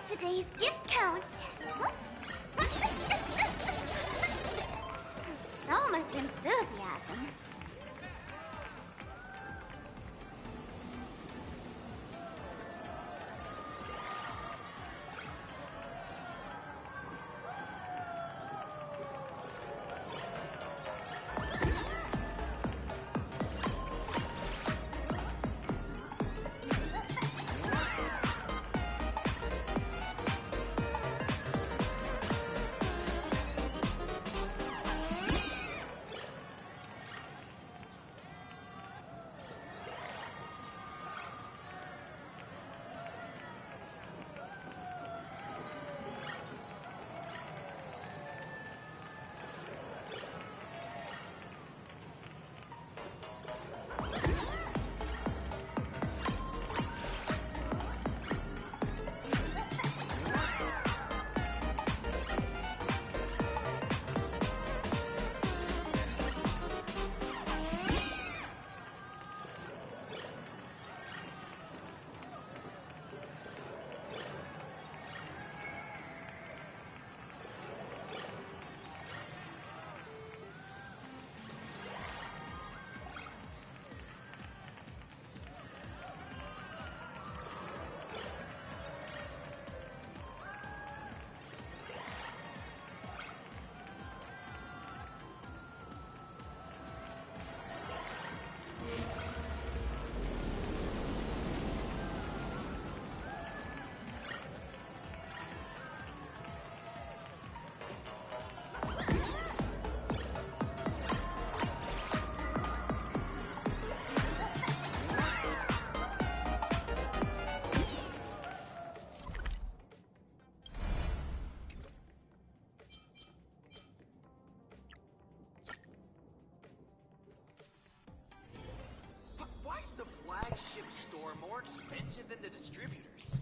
today's gift count. So much enthusiasm. Why is the flagship store more expensive than the distributors?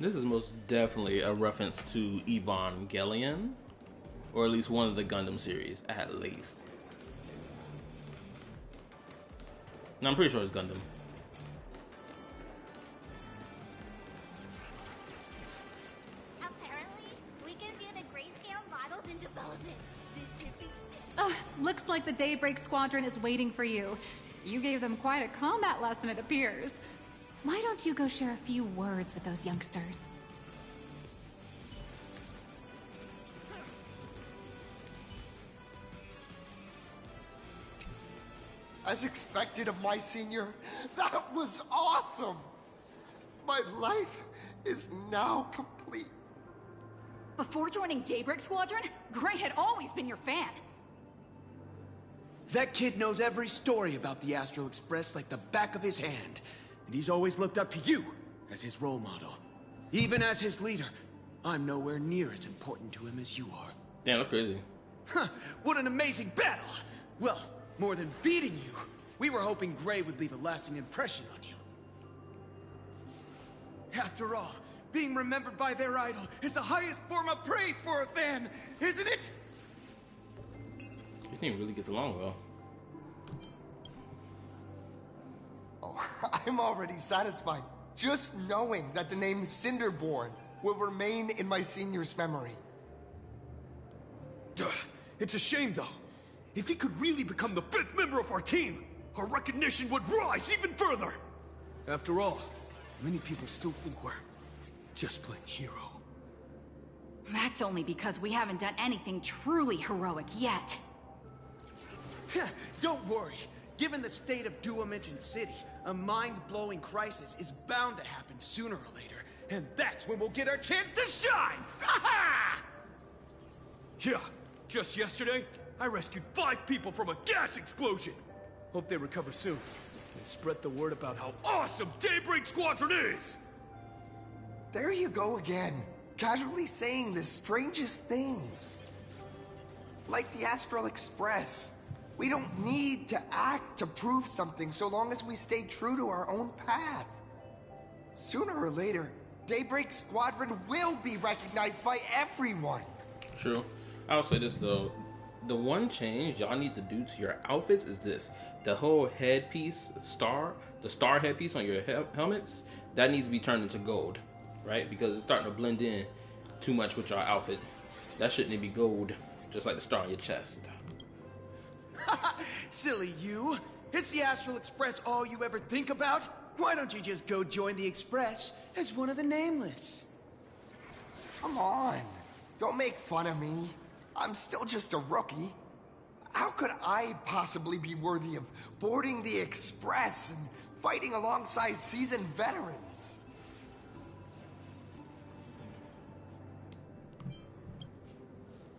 This is most definitely a reference to Evangelion, or at least one of the Gundam series, at least. No, I'm pretty sure it's Gundam. Apparently, we can view the grayscale models in development. Looks like the Daybreak Squadron is waiting for you. You gave them quite a combat lesson, it appears. Why don't you go share a few words with those youngsters? As expected of my senior, that was awesome! My life is now complete. Before joining Daybreak Squadron, Gray had always been your fan. That kid knows every story about the Astral Express like the back of his hand. And he's always looked up to you as his role model. Even as his leader, I'm nowhere near as important to him as you are. Damn, that's crazy. Huh, what an amazing battle! Well, more than beating you, we were hoping Gray would leave a lasting impression on you. After all, being remembered by their idol is the highest form of praise for a fan, isn't it? Your team really gets along well. I'm already satisfied, just knowing that the name Cinderborn will remain in my senior's memory. It's a shame, though. If he could really become the 5th member of our team, our recognition would rise even further. After all, many people still think we're just playing hero. That's only because we haven't done anything truly heroic yet. Don't worry. Given the state of Duomension City, a mind-blowing crisis is bound to happen sooner or later. And that's when we'll get our chance to shine! Ha-ha! Yeah, just yesterday, I rescued 5 people from a gas explosion. Hope they recover soon. And spread the word about how awesome Daybreak Squadron is! There you go again, casually saying the strangest things. Like the Astral Express. We don't need to act to prove something so long as we stay true to our own path. Sooner or later, Daybreak Squadron will be recognized by everyone. True. I'll say this though. The one change y'all need to do to your outfits is this. The whole headpiece, the star headpiece on your helmets, that needs to be turned into gold, right? Because it's starting to blend in too much with your outfit. That shit need to be gold, just like the star on your chest. Silly you. It's the Astral Express all you ever think about? Why don't you just go join the Express as one of the Nameless? Come on. Don't make fun of me. I'm still just a rookie. How could I possibly be worthy of boarding the Express and fighting alongside seasoned veterans?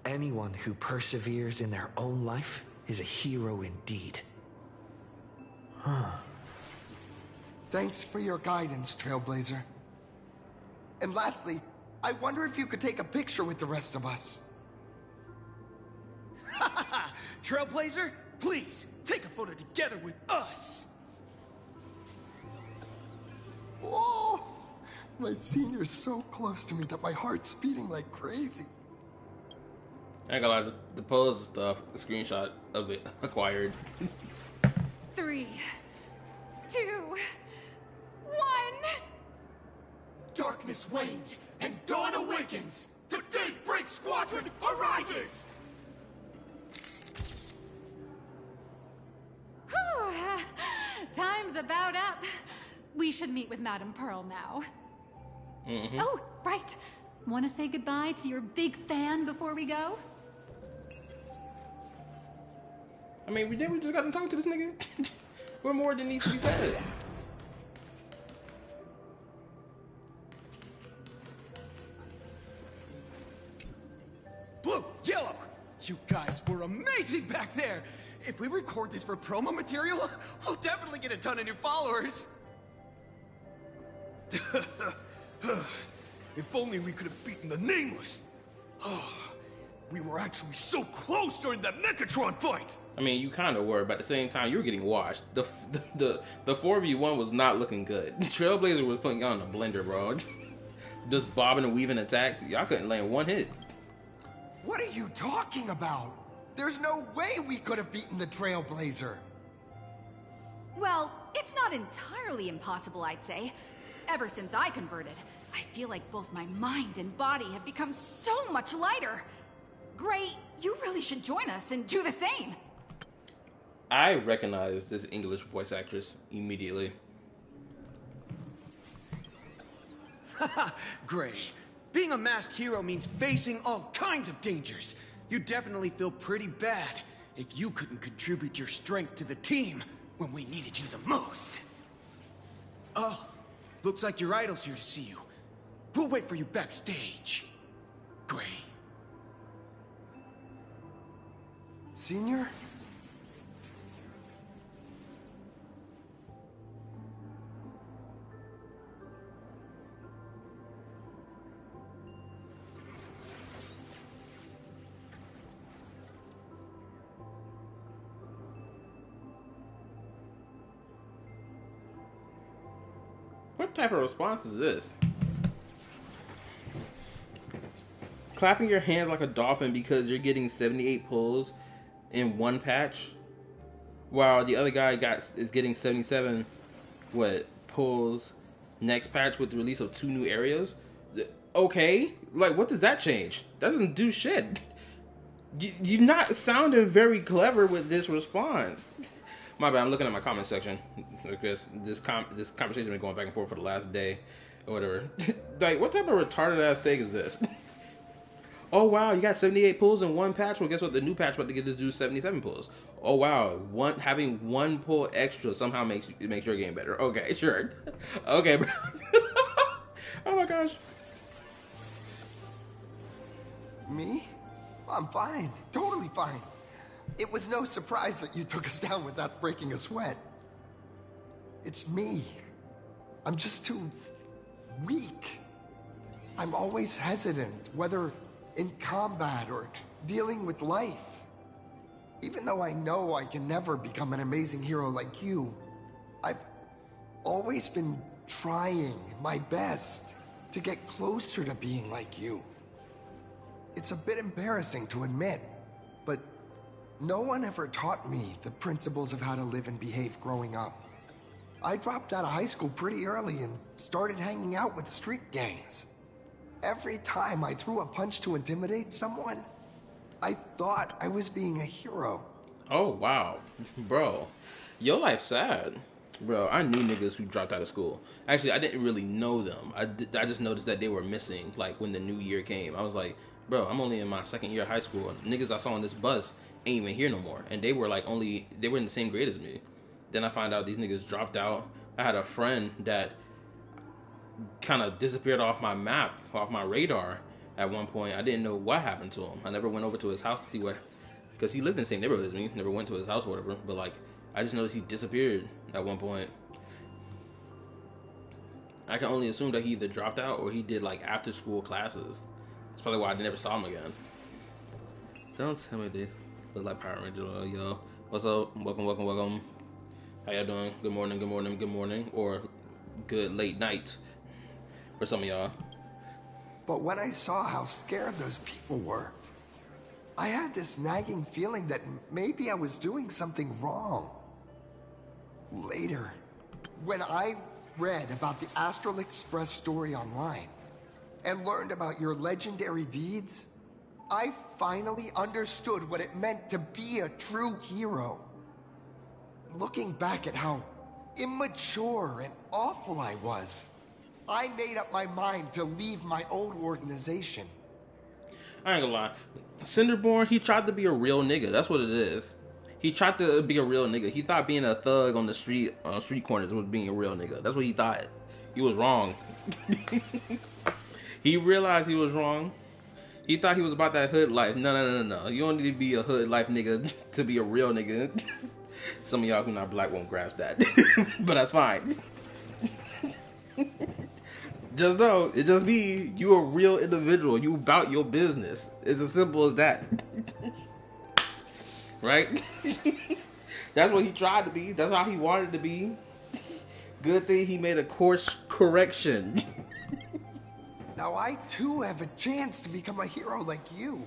Anyone who perseveres in their own life is a hero indeed. Thanks for your guidance, Trailblazer. And lastly, I wonder if you could take a picture with the rest of us. Trailblazer, please, take a photo together with us. Oh, my senior's so close to me that my heart's beating like crazy. I ain't gonna lie, the pose stuff, the screenshot of it acquired. 3, 2, 1. Darkness wanes and dawn awakens. The Daybreak Squadron arises. Whew. Time's about up. We should meet with Madame Pearl now. Oh, right. Want to say goodbye to your big fan before we go? I mean, we just got to talk to this nigga. What more than needs to be said? Blue, yellow, you guys were amazing back there. If we record this for promo material, we'll definitely get a ton of new followers. If only we could have beaten the Nameless. Oh, we were actually so close during that Mechatron fight. I mean, you kind of were, but at the same time, you were getting washed. The 4v1 was not looking good. Trailblazer was putting y'all in a blender, bro. Just bobbing and weaving attacks. Y'all couldn't land one hit. What are you talking about? There's no way we could have beaten the Trailblazer. Well, it's not entirely impossible, I'd say. Ever since I converted, I feel like both my mind and body have become so much lighter. Gray, you really should join us and do the same. I recognize this English voice actress immediately. Gray, being a masked hero means facing all kinds of dangers. You definitely feel pretty bad if you couldn't contribute your strength to the team when we needed you the most. Oh, looks like your idol's here to see you. We'll wait for you backstage. Gray. Senior? What type of response is this? Clapping your hands like a dolphin because you're getting 78 pulls in one patch, while the other guy is getting 77 pulls next patch with the release of 2 new areas. Okay, like what does that change? That doesn't do shit. You're not sounding very clever with this response. My bad, I'm looking at my comment section because this conversation has been going back and forth for the last day or whatever. Like, what type of retarded ass take is this? Oh wow, you got 78 pulls in one patch. Well, guess what? The new patch about to get to do 77 pulls. Oh wow, having one pull extra somehow makes your game better. Okay, sure. Okay, bro. Oh my gosh. Me? I'm fine. Totally fine. It was no surprise that you took us down without breaking a sweat. It's me. I'm just too weak. I'm always hesitant, whether in combat or dealing with life. Even though I know I can never become an amazing hero like you, I've always been trying my best to get closer to being like you. It's a bit embarrassing to admit, but no one ever taught me the principles of how to live and behave growing up. I dropped out of high school pretty early and started hanging out with street gangs. Every time I threw a punch to intimidate someone, I thought I was being a hero. Oh, wow. Bro, your life's sad. Bro, I knew niggas who dropped out of school. Actually, I didn't really know them. I just noticed that they were missing, like, when the new year came. I was like, bro, I'm only in my second year of high school. Niggas I saw on this bus ain't even here no more. And they were, like, they were in the same grade as me. Then I find out these niggas dropped out. I had a friend that kind of disappeared off my map, off my radar at one point. I didn't know what happened to him. I never went over to his house to see what, because he lived in the same neighborhood as me. Never went to his house or whatever. But, like, I just noticed he disappeared at one point. I can only assume that he either dropped out or he did, like, after school classes. That's probably why I never saw him again. Don't tell me they look like Power Ranger. Yo, what's up? Welcome. How y'all doing? Good morning. Or good late night for some of y'all. But when I saw how scared those people were, I had this nagging feeling that maybe I was doing something wrong. Later, when I read about the Astral Express story online and learned about your legendary deeds, I finally understood what it meant to be a true hero. Looking back at how immature and awful I was, I made up my mind to leave my old organization. I ain't gonna lie. Cinderborn, he tried to be a real nigga. That's what it is. He tried to be a real nigga. He thought being a thug on the street corners was being a real nigga. That's what he thought. He was wrong. He realized he was wrong. He thought he was about that hood life. No. You don't need to be a hood life nigga to be a real nigga. Some of y'all who not black won't grasp that. But that's fine. Just know, it just be you a real individual. You about your business. It's as simple as that. Right? That's what he tried to be. That's how he wanted to be. Good thing he made a course correction. Now I too have a chance to become a hero like you.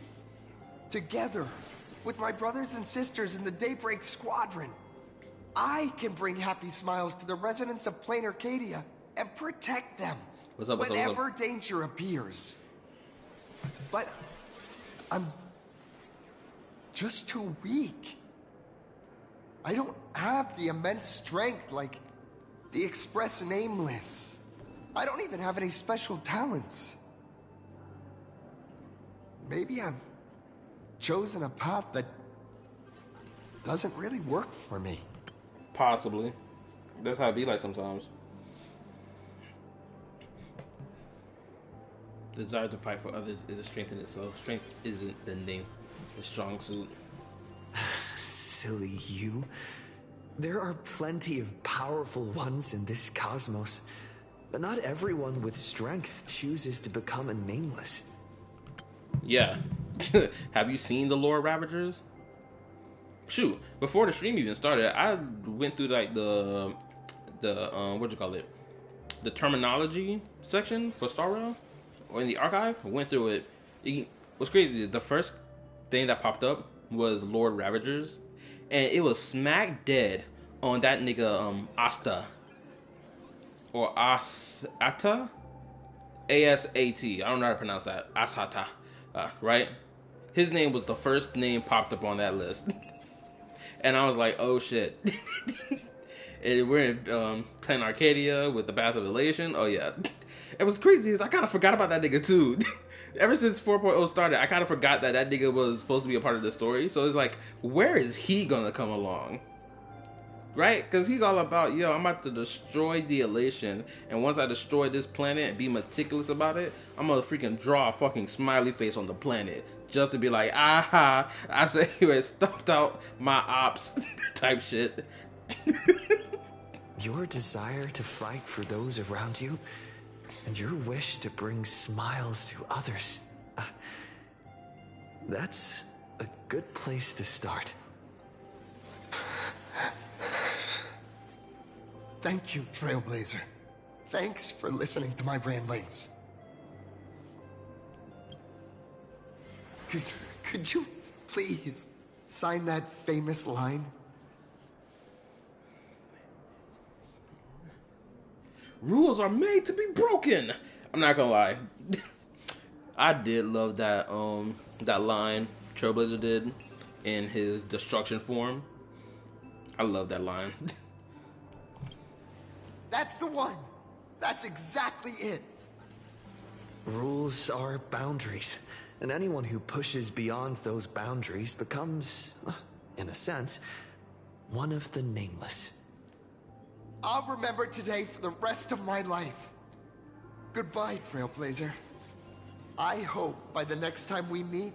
Together, with my brothers and sisters in the Daybreak Squadron, I can bring happy smiles to the residents of Plain Arcadia and protect them whenever danger appears. But I'm just too weak. I don't have the immense strength like the Express Nameless. I don't even have any special talents. Maybe I've chosen a path that doesn't really work for me. Possibly. That's how it be like sometimes. The desire to fight for others is a strength in itself. Strength isn't the name. The strong suit. Silly you. There are plenty of powerful ones in this cosmos, but not everyone with strength chooses to become a nameless. Yeah. Have you seen the Lord Ravagers? Shoot, before the stream even started, I went through like the what you call it? The terminology section for Star Rail, or in the archive. I went through it. What's crazy is the first thing that popped up was Lord Ravagers, and it was smack dead on that nigga Asta or Asata, A-S-A-T. I don't know how to pronounce that. Asata, right? His name was the first name popped up on that list. And I was like, oh shit. And we're in Plain Arcadia with the Bath of Elation. Oh yeah. It was crazy is I kind of forgot about that nigga too. Ever since 4.0 started, I kind of forgot that nigga was supposed to be a part of the story. So it's like, where is he gonna come along? Right? Because he's all about, yo, I'm about to destroy the Elation. And once I destroy this planet and be meticulous about it, I'm gonna freaking draw a fucking smiley face on the planet. Just to be like, aha, I say you had stuffed out my ops type shit. Your desire to fight for those around you, and your wish to bring smiles to others. That's a good place to start. Thank you, Trailblazer. Thanks for listening to my ramblings. Could you please sign that famous line? Rules are made to be broken. I'm not gonna lie. I did love that that line Trailblazer did in his destruction form. I love that line. That's the one. That's exactly it. Rules are boundaries, and anyone who pushes beyond those boundaries becomes, in a sense, one of the nameless. I'll remember today for the rest of my life. Goodbye, Trailblazer. I hope by the next time we meet,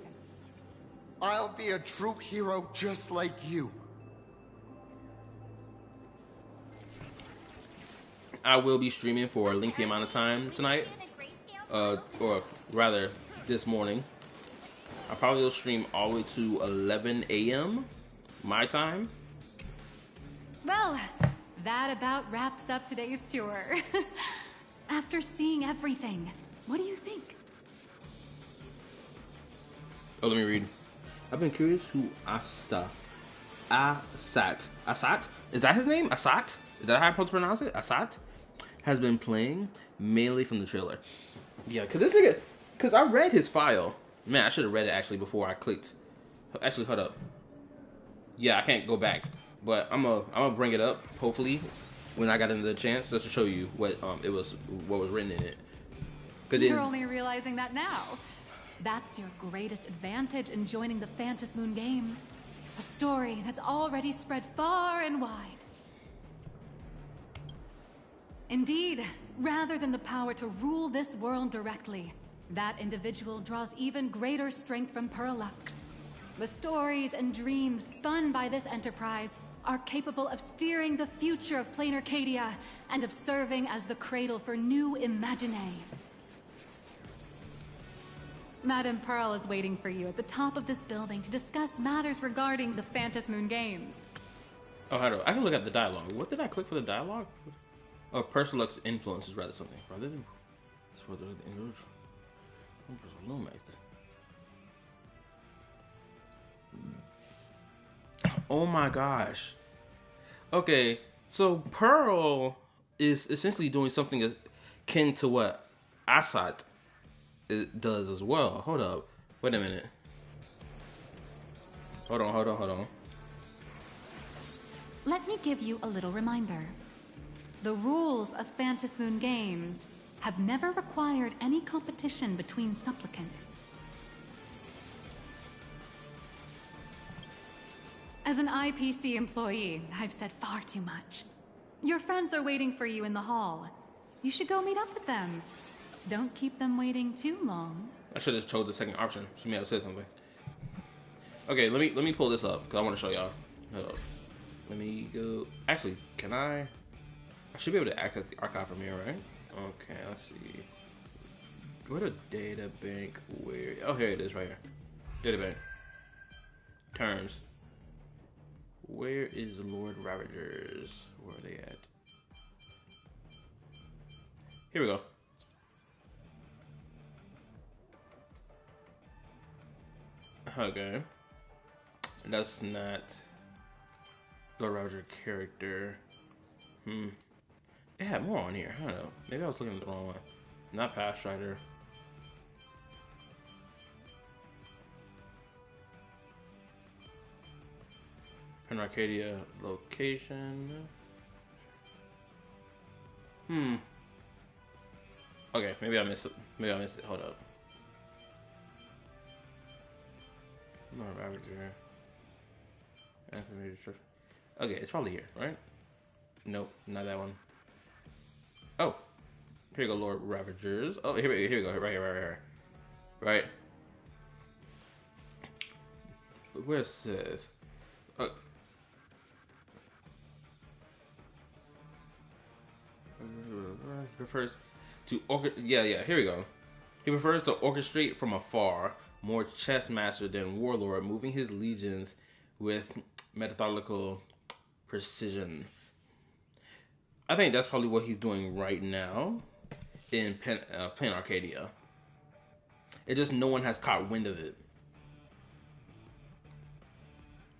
I'll be a true hero just like you. I will be streaming for a lengthy amount of time tonight, or rather this morning. I probably will stream all the way to 11 a.m. my time. Well, that about wraps up today's tour. After seeing everything, what do you think? Oh, let me read. I've been curious who Asat? Is that his name? Asat? Is that how I'm supposed to pronounce it? Asat? Has been playing mainly from the trailer. Yeah, because I read his file. Man, I should have read it actually before I clicked. Actually, hold up. Yeah, I can't go back, but I'm gonna bring it up hopefully when I got another chance just to show you what was written in it. You're only realizing that now. That's your greatest advantage in joining the Phantom Moon Games. A story that's already spread far and wide. Indeed, rather than the power to rule this world directly, that individual draws even greater strength from Perlux. The stories and dreams spun by this enterprise are capable of steering the future of Plain Arcadia and of serving as the cradle for new imaginae. Madame Pearl is waiting for you at the top of this building to discuss matters regarding the Phantom Moon Games. Oh, hold on. I can look at the dialogue. What did I click for the dialogue? Oh, Perlux influences rather something. Rather than oh my gosh. Okay, so Pearl is essentially doing something akin to what Asat does as well. Hold up. Wait a minute. Hold on. Let me give you a little reminder. The rules of Phantom Moon Games have never required any competition between supplicants. As an IPC employee, I've said far too much. Your friends are waiting for you in the hall. You should go meet up with them. Don't keep them waiting too long. I should have chose the second option. She may have said something. Okay, let me pull this up because I want to show y'all. Hold up. Let me go. Actually, can I should be able to access the archive from here, right? Okay, let's see. Go to data bank. Where? Oh, here it is, right here. Data bank. Terms. Where is Lord Ravagers? Where are they at? Here we go. Okay. That's not Lord Ravager character. It had more on here. I don't know. Maybe I was looking at the wrong one. Not Pathstrider. Plain Arcadia location. Okay, maybe I missed it. Hold up. Lord Ravager. Okay, it's probably here, right? Nope, not that one. Oh, here you go, Lord Ravagers. Oh, here we go, right here. Right. Where it says? Prefers to here we go. He prefers to orchestrate from afar, more chess master than warlord, moving his legions with methodical precision. I think that's probably what he's doing right now in Plan Arcadia. It just no one has caught wind of it.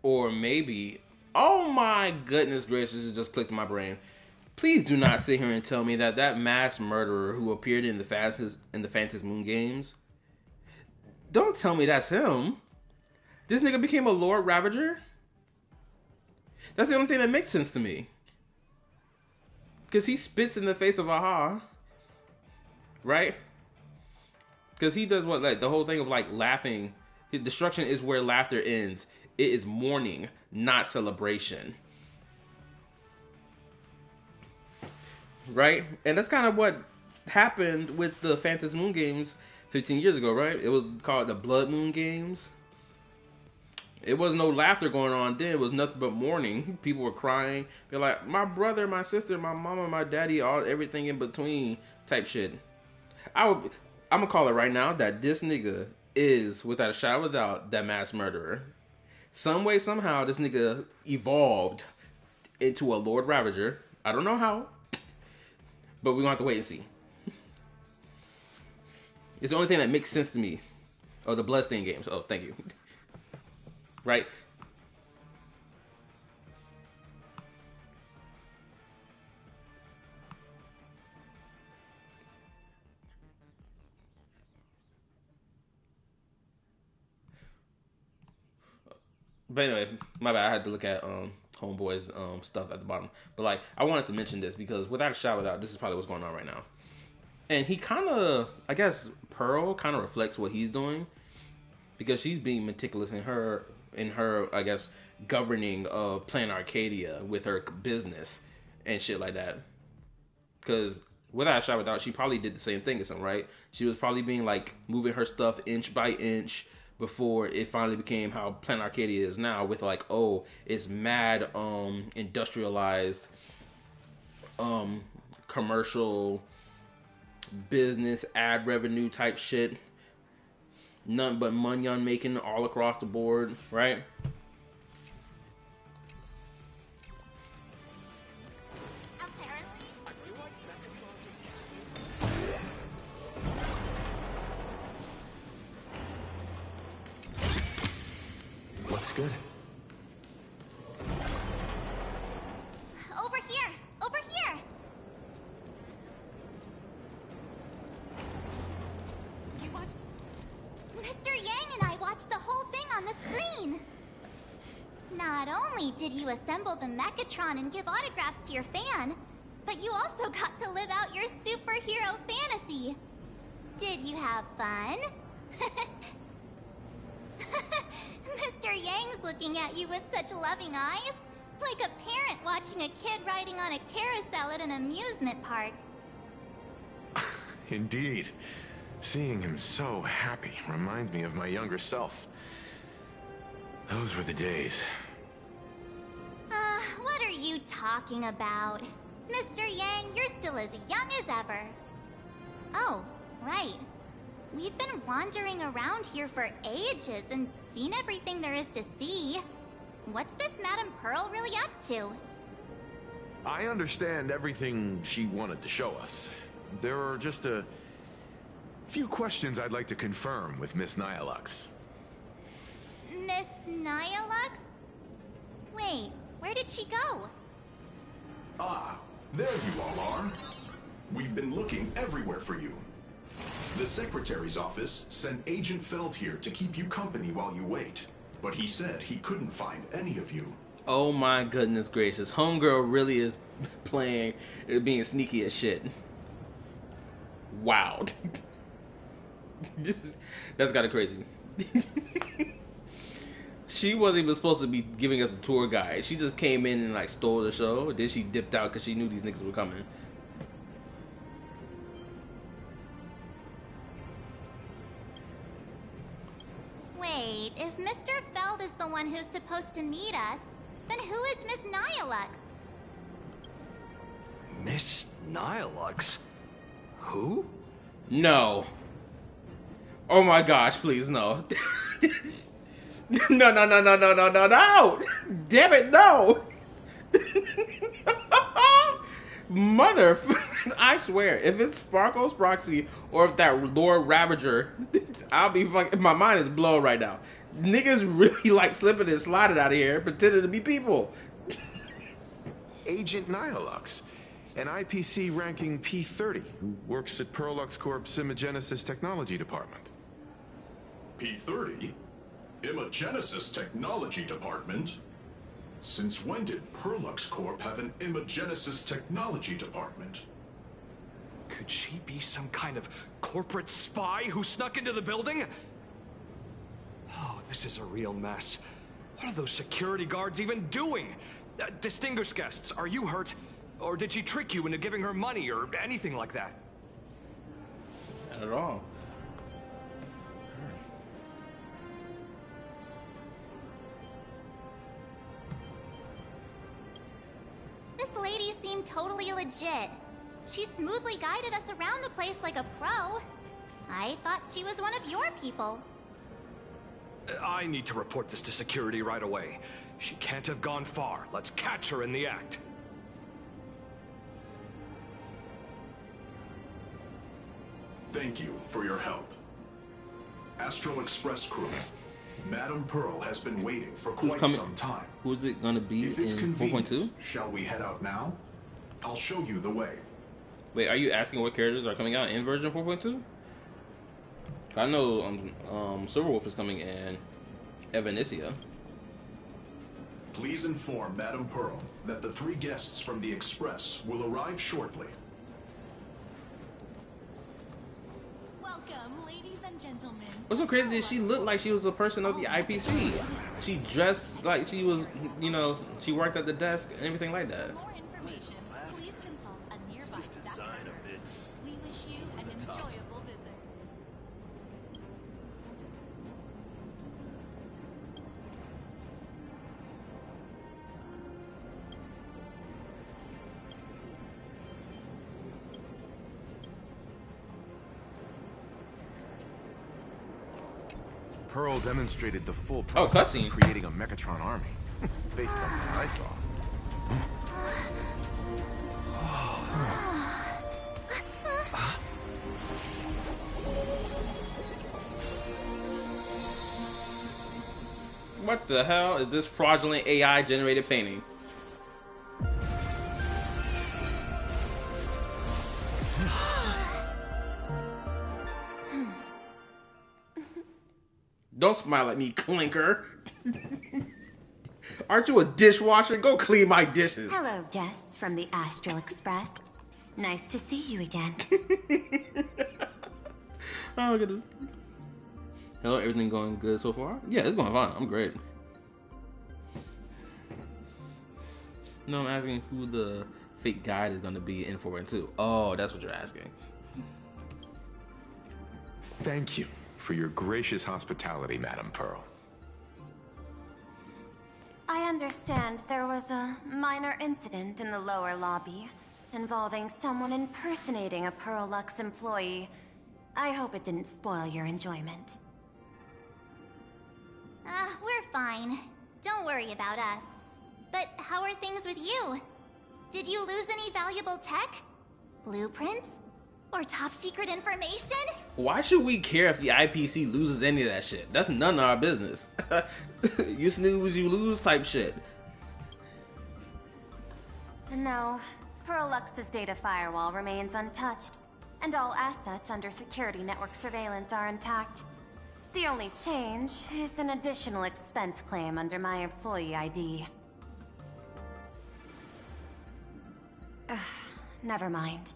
Or maybe, oh my goodness gracious, it just clicked in my brain. Please do not sit here and tell me that that mass murderer who appeared in the Phantasy Moon games, don't tell me that's him. This nigga became a Lord Ravager? That's the only thing that makes sense to me. Because he spits in the face of Aha. Right? Because he does what, like, the whole thing of, like, laughing. Destruction is where laughter ends. It is mourning, not celebration. Right? And that's kind of what happened with the Phantasy Moon games 15 years ago, right? It was called the Blood Moon games. It was no laughter going on then. It was nothing but mourning. People were crying. They're like, my brother, my sister, my mama, my daddy, everything in between type shit. I'm gonna call it right now that this nigga is, without a shadow of a doubt, that mass murderer. Some way, somehow, this nigga evolved into a Lord Ravager. I don't know how, but we're gonna have to wait and see. It's the only thing that makes sense to me. Oh, the Bloodstained games. Oh, thank you. Right? But anyway, my bad. I had to look at Homeboy's stuff at the bottom. But like, I wanted to mention this because without a shadow of a doubt, this is probably what's going on right now. And he kind of, I guess, Pearl kind of reflects what he's doing because she's being meticulous in her, I guess, governing of Plan Arcadia with her business and shit like that. Because without a shadow of a doubt, she probably did the same thing as him, right? She was probably being like moving her stuff inch by inch before it finally became how Plan Arcadia is now, with like, oh, it's mad industrialized commercial business ad revenue type shit. Nothing but money on making all across the board, right? Looks good. Over here! Over here! You watch? Mr. Yang and I watched the whole thing on the screen! Not only did you assemble the Mechatron and give autographs to your fan, but you also got to live out your superhero fantasy. Did you have fun? Mr. Yang's looking at you with such loving eyes, like a parent watching a kid riding on a carousel at an amusement park. Indeed. Seeing him so happy reminds me of my younger self. Those were the days. What are you talking about? Mr. Yang, you're still as young as ever. Oh, right. We've been wandering around here for ages and seen everything there is to see. What's this Madame Pearl really up to? I understand everything she wanted to show us. There are just a few questions I'd like to confirm with Miss Nyalux. Miss Nyalux? Wait, where did she go? Ah, there you all are. We've been looking everywhere for you. The Secretary's office sent Agent Feld here to keep you company while you wait, but he said he couldn't find any of you. Oh my goodness gracious. Homegirl really is playing, being sneaky as shit. Wow. That's kind of crazy. She wasn't even supposed to be giving us a tour guide. She just came in and like stole the show. Then she dipped out because she knew these niggas were coming. Wait, if Mr. Feld is the one who's supposed to meet us, then who is Miss Nyalux? Miss Nyalux? Who? No. Oh my gosh, please no. No. Damn it, no. Mother, I swear, if it's Sparkle's proxy or if that Lord Ravager, I'll be fucking. My mind is blown right now. Niggas really like slipping and sliding out of here, pretending to be people. Agent Nihilux, an IPC ranking P30, who works at Perlux Corp's Imagenesis Technology Department. P30? Imagenesis Technology Department? Since when did Perlux Corp have an Imagenesis Technology Department? Could she be some kind of corporate spy who snuck into the building? Oh, this is a real mess. What are those security guards even doing? Distinguished guests, are you hurt? Or did she trick you into giving her money or anything like that? Not at all. This lady seemed totally legit. She smoothly guided us around the place like a pro. I thought she was one of your people. I need to report this to security right away. She can't have gone far. Let's catch her in the act. Thank you for your help. Astral Express crew, Madam Pearl has been waiting for quite some time. Who's it gonna be If it's in 4.2? convenient, shall we head out now? I'll show you the way. Wait, are you asking what characters are coming out in version 4.2? I know Silverwolf is coming in Evanesia. Please inform Madam Pearl that the 3 guests from the Express will arrive shortly. Welcome, ladies and gentlemen. What's so crazy is she looked like she was a person of the IPC. She dressed like she was, you know, she worked at the desk and everything like that. For more information, please consult a nearby staff member. We wish you an enjoyable visit. Pearl demonstrated the full process of creating a Mechatron army, based on what I saw. What the hell is this fraudulent AI generated painting? Don't smile at me, clinker. Aren't you a dishwasher? Go clean my dishes. Hello, guests from the Astral Express. Nice to see you again. Oh, look at this. Hello, everything going good so far? Yeah, it's going fine. I'm great. No, I'm asking who the fake guide is going to be in 4.2. Oh, that's what you're asking. Thank you for your gracious hospitality, Madam Pearl. I understand there was a minor incident in the lower lobby involving someone impersonating a Perlux employee. I hope it didn't spoil your enjoyment. We're fine. Don't worry about us. But how are things with you? Did you lose any valuable tech? Blueprints? Or top secret information? Why should we care if the IPC loses any of that shit? That's none of our business. You snooze, you lose type shit. No, Perlux's data firewall remains untouched, and all assets under security network surveillance are intact. The only change is an additional expense claim under my employee ID. Never mind.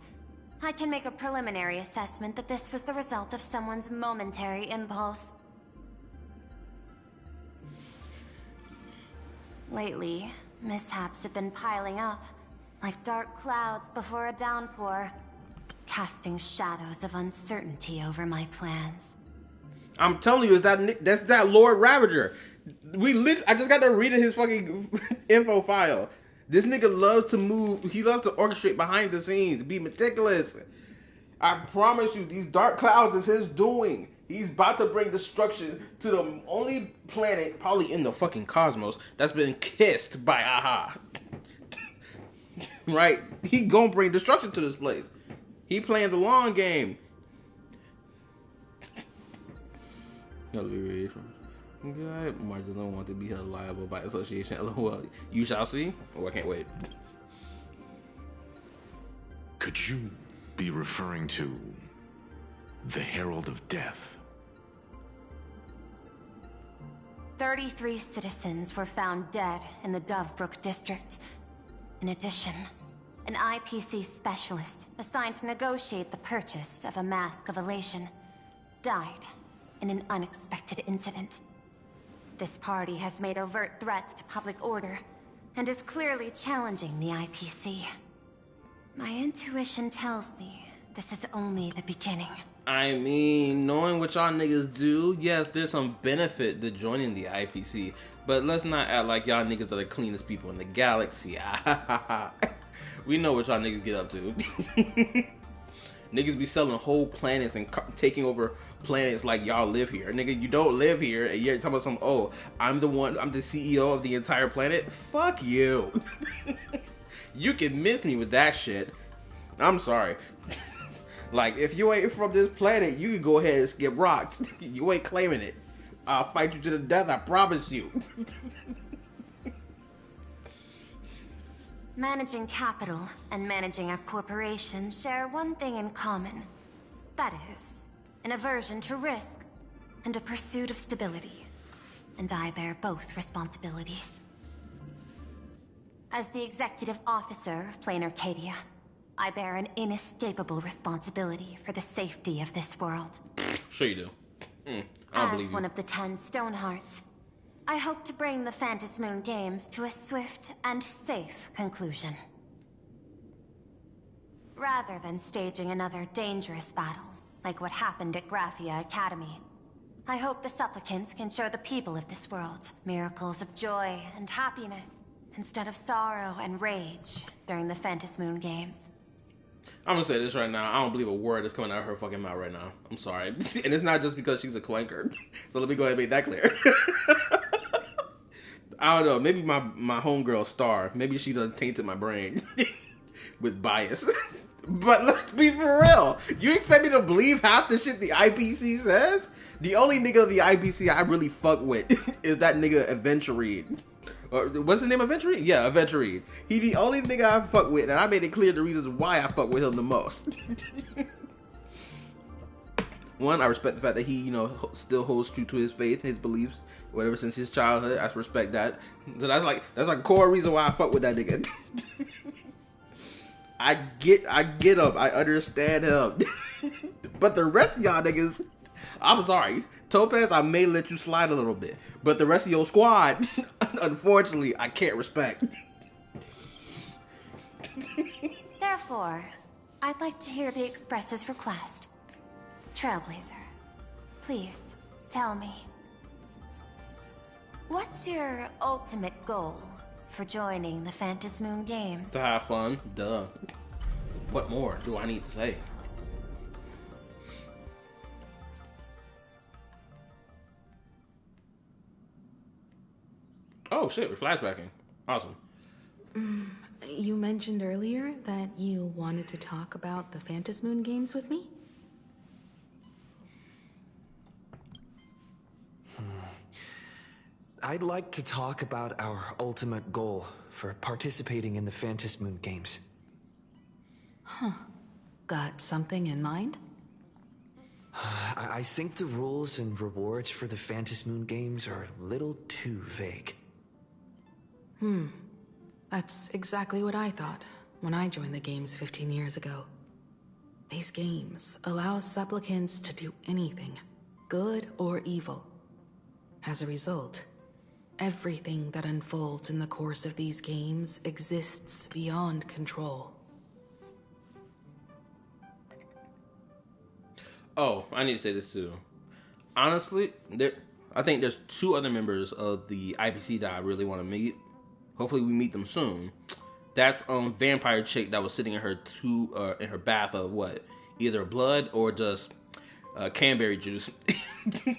I can make a preliminary assessment that this was the result of someone's momentary impulse. Lately, mishaps have been piling up, like dark clouds before a downpour, casting shadows of uncertainty over my plans. I'm telling you, that's that Lord Ravager. I just got to read his fucking info file. This nigga loves to move. He loves to orchestrate behind the scenes, be meticulous. I promise you, these dark clouds is his doing. He's about to bring destruction to the only planet, probably in the fucking cosmos, that's been kissed by Aha. right? He gonna bring destruction to this place. He playing the long game. Okay, Mark doesn't want to be held liable by association. LOL. You shall see. Oh, I can't wait. Could you be referring to the Herald of Death? 33 citizens were found dead in the Dovebrook district. In addition, an IPC specialist assigned to negotiate the purchase of a mask of elation died in an unexpected incident. This party has made overt threats to public order and is clearly challenging the IPC. My intuition tells me this is only the beginning. I mean, knowing what y'all niggas do, yes, there's some benefit to joining the IPC, but let's not act like y'all niggas are the cleanest people in the galaxy. We know what y'all niggas get up to. Niggas be selling whole planets and taking over planets like y'all live here. Nigga, you don't live here, and you're talking about some, oh, I'm the CEO of the entire planet? Fuck you. You can miss me with that shit. I'm sorry. Like, if you ain't from this planet, you can go ahead and skip rocks. You ain't claiming it. I'll fight you to the death, I promise you. Managing capital and managing a corporation share one thing in common. That is, an aversion to risk and a pursuit of stability. And I bear both responsibilities. As the executive officer of Plain Arcadia, I bear an inescapable responsibility for the safety of this world. Sure you do. I don't believe As one of the 10 Stonehearts, I hope to bring the Phantom Moon Games to a swift and safe conclusion. Rather than staging another dangerous battle, like what happened at Graphia Academy, I hope the supplicants can show the people of this world miracles of joy and happiness, instead of sorrow and rage during the Phantom Moon Games. I'm gonna say this right now. I don't believe a word that's coming out of her fucking mouth right now. I'm sorry. And it's not just because she's a clanker. So let me go ahead and make that clear. I don't know. Maybe my homegirl Star. Maybe she done tainted my brain with bias. But let's be for real. You expect me to believe half the shit the IPC says? The only nigga of the IPC I really fuck with is that nigga Aventurine. What's his name, Aventurine? Yeah, Aventurine. He the only nigga I fuck with, and I made it clear the reasons why I fuck with him the most. One, I respect the fact that he, you know, still holds true to his faith, his beliefs, whatever, since his childhood. I respect that. So that's like a core reason why I fuck with that nigga. I get him. I understand him. But the rest of y'all niggas, I'm sorry. Topaz, I may let you slide a little bit. But the rest of your squad, unfortunately, I can't respect. Therefore, I'd like to hear the Express's request. Trailblazer, please, tell me. What's your ultimate goal for joining the Phantom Moon Games? To have fun, duh. What more do I need to say? Oh shit, we're flashbacking. Awesome. You mentioned earlier that you wanted to talk about the Phantom Moon Games with me? I'd like to talk about our ultimate goal for participating in the Phantom Moon Games. Huh. Got something in mind? I think the rules and rewards for the Phantom Moon Games are a little too vague. That's exactly what I thought when I joined the games 15 years ago. These games allow supplicants to do anything, good or evil. As a result, everything that unfolds in the course of these games exists beyond control. Oh, I need to say this too. Honestly, I think there's two other members of the IPC that I really want to meet. Hopefully we meet them soon. That's vampire chick that was sitting in her bath of what? Either blood or just cranberry juice. I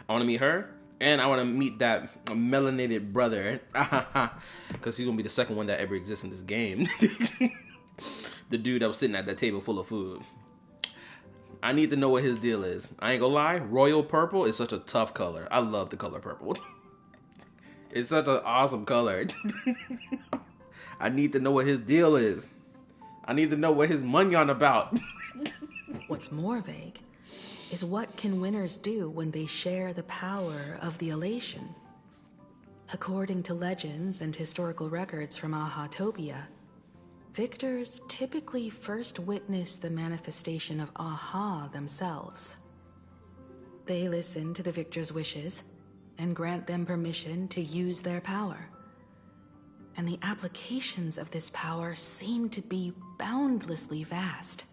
want to meet her. And I want to meet that melanated brother. Because he's going to be the second one that ever exists in this game. The dude that was sitting at that table full of food. I need to know what his deal is. I ain't gonna lie, royal purple is such a tough color. I love the color purple. It's such an awesome color. I need to know what his deal is. I need to know what his money on about. What's more vague is what can winners do when they share the power of the elation. According to legends and historical records from Ahatopia, victors typically first witness the manifestation of Aha themselves. They listen to the victor's wishes and grant them permission to use their power. And the applications of this power seem to be boundlessly vast.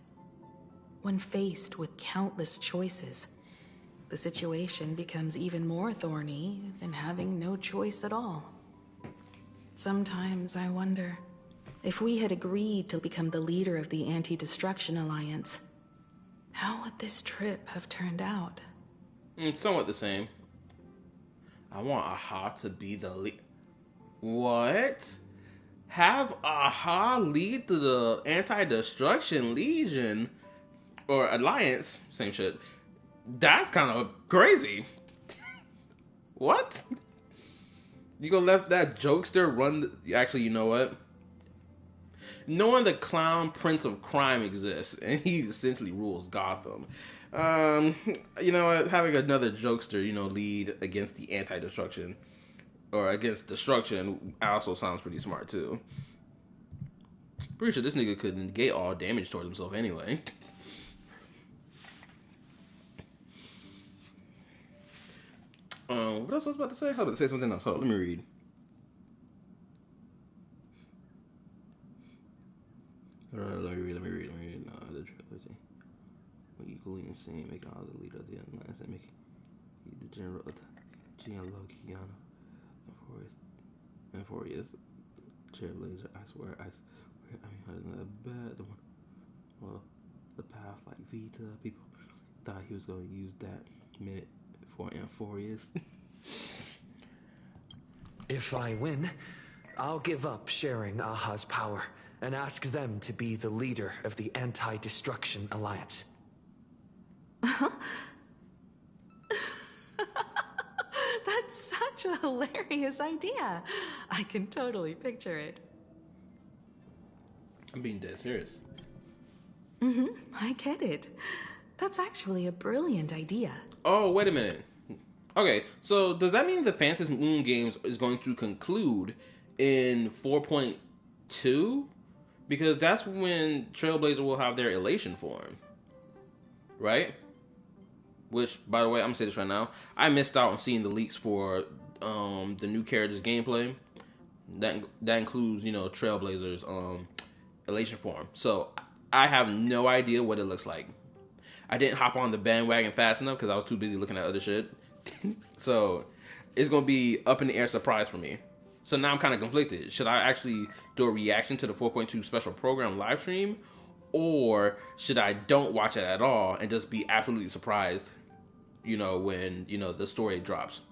When faced with countless choices, the situation becomes even more thorny than having no choice at all. Sometimes I wonder, if we had agreed to become the leader of the Anti-Destruction Alliance, how would this trip have turned out? Somewhat the same. I want Aha to be the lead. What? Have Aha lead to the Anti-Destruction Legion? Or Alliance? Same shit. That's kind of crazy. What? You gonna let that jokester run? Actually, you know what? Knowing the clown prince of crime exists, and he essentially rules Gotham. You know what? Having another jokester, lead against the anti-destruction, or against destruction, also sounds pretty smart too. Pretty sure this nigga could negate all damage towards himself anyway. What else was I about to say? Hold on, say something else. Hold on, let me read. Let me read. No, the equally insane, make all the leader of the alliance and make the general of the Gianluciano and for years. Trailblazer, I swear, I mean, the bad one. Well, the path like Vita, people thought he was going to use that minute for Amphorius. If I win, I'll give up sharing Aha's power and ask them to be the leader of the Anti-Destruction Alliance. That's such a hilarious idea. I can totally picture it. I'm being dead serious. I get it. That's actually a brilliant idea. Oh, wait a minute. Okay, so does that mean the Phantom Moon games is going to conclude in 4.2? Because that's when Trailblazer will have their elation form. Right? Which, by the way, I'm going to say this right now. I missed out on seeing the leaks for the new character's gameplay. That includes, Trailblazer's elation form. So, I have no idea what it looks like. I didn't hop on the bandwagon fast enough because I was too busy looking at other shit. So, it's going to be up in the air surprise for me. So now I'm kind of conflicted. Should I actually do a reaction to the 4.2 special program live stream? Or should I don't watch it at all and just be absolutely surprised, when, the story drops?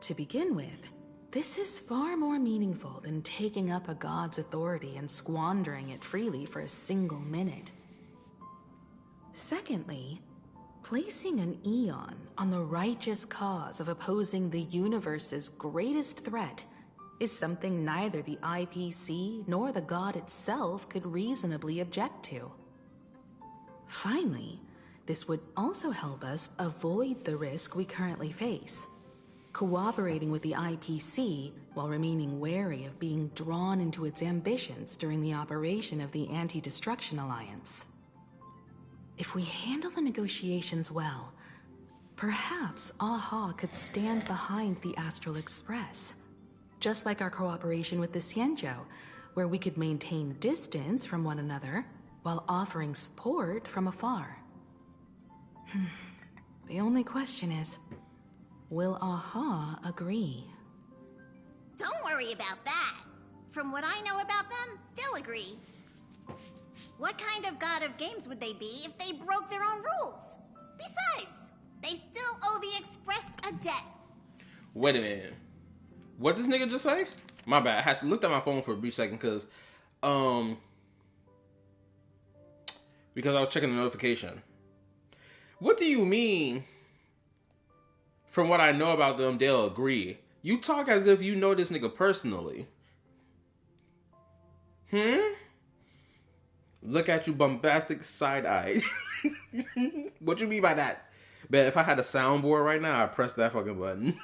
To begin with, this is far more meaningful than taking up a god's authority and squandering it freely for a single minute. Secondly, placing an Eon on the righteous cause of opposing the universe's greatest threat is something neither the IPC nor the god itself could reasonably object to. Finally, this would also help us avoid the risk we currently face, cooperating with the IPC while remaining wary of being drawn into its ambitions during the operation of the Anti-Destruction Alliance. If we handle the negotiations well, perhaps Aha could stand behind the Astral Express, just like our cooperation with the Xianzhou, where we could maintain distance from one another while offering support from afar. The only question is, will Aha agree? Don't worry about that. From what I know about them, they'll agree. What kind of god of games would they be if they broke their own rules? Besides, They still owe the Express a debt. Wait a minute. What did this nigga just say? My bad. I had to look at my phone for a brief second because I was checking the notification. What do you mean? From what I know about them, they'll agree. You talk as if you know this nigga personally. Look at you, bombastic side-eye. What you mean by that? Bet if I had a soundboard right now, I'd press that fucking button.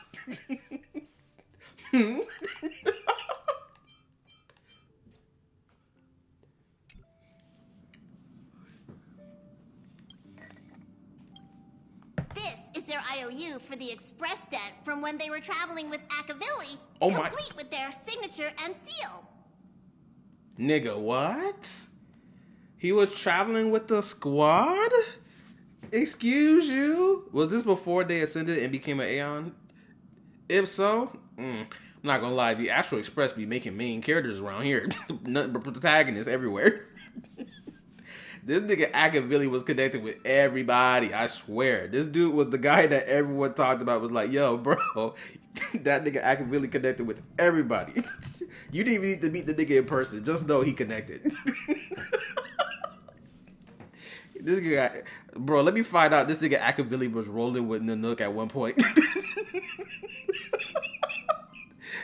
This is their IOU for the Express debt from when they were traveling with Akavili, Oh my- complete with their signature and seal. Nigga, what? He was traveling with the squad? Excuse you? Was this before they ascended and became an Aeon? If so, I'm not gonna lie, the Astral Express be making main characters around here. Nothing but protagonists everywhere. This nigga Akavili was connected with everybody, I swear. This dude was the guy that everyone talked about, was like, yo, bro, that nigga Akavili connected with everybody. You didn't even need to meet the nigga in person. Just know he connected. This nigga, bro, let me find out this nigga Akavili was rolling with Nanook at one point.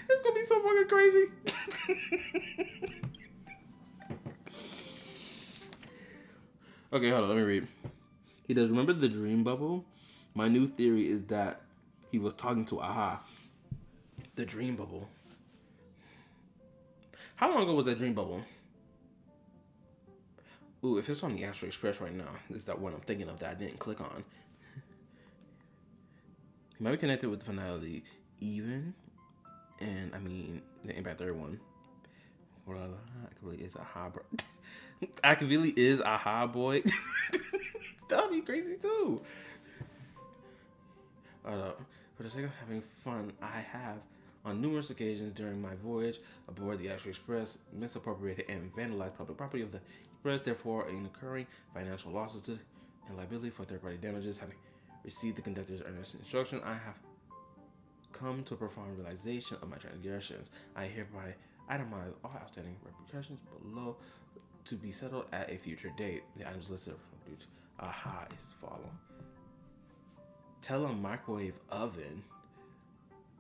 It's gonna be so fucking crazy. Okay, hold on, let me read. He does remember the dream bubble? My new theory is that he was talking to Aha. The dream bubble. How long ago was that dream bubble? Ooh, if it's on the Astro Express right now, this is that one I'm thinking of that I didn't click on. He might be connected with the finality even, and I mean the Impact Third one. Akavili is Aha, bro. Akavili is Aha, boy. That'd be crazy too. For the sake of having fun, I have, on numerous occasions during my voyage aboard the Astro Express, misappropriated and vandalized public property of the Express, therefore incurring financial losses and liability for third-party damages. Having received the conductor's earnest instruction, I have come to a profound realization of my transgressions. I hereby itemize all outstanding repercussions below to be settled at a future date. The items listed from Aha is to follow. Telemicrowave oven,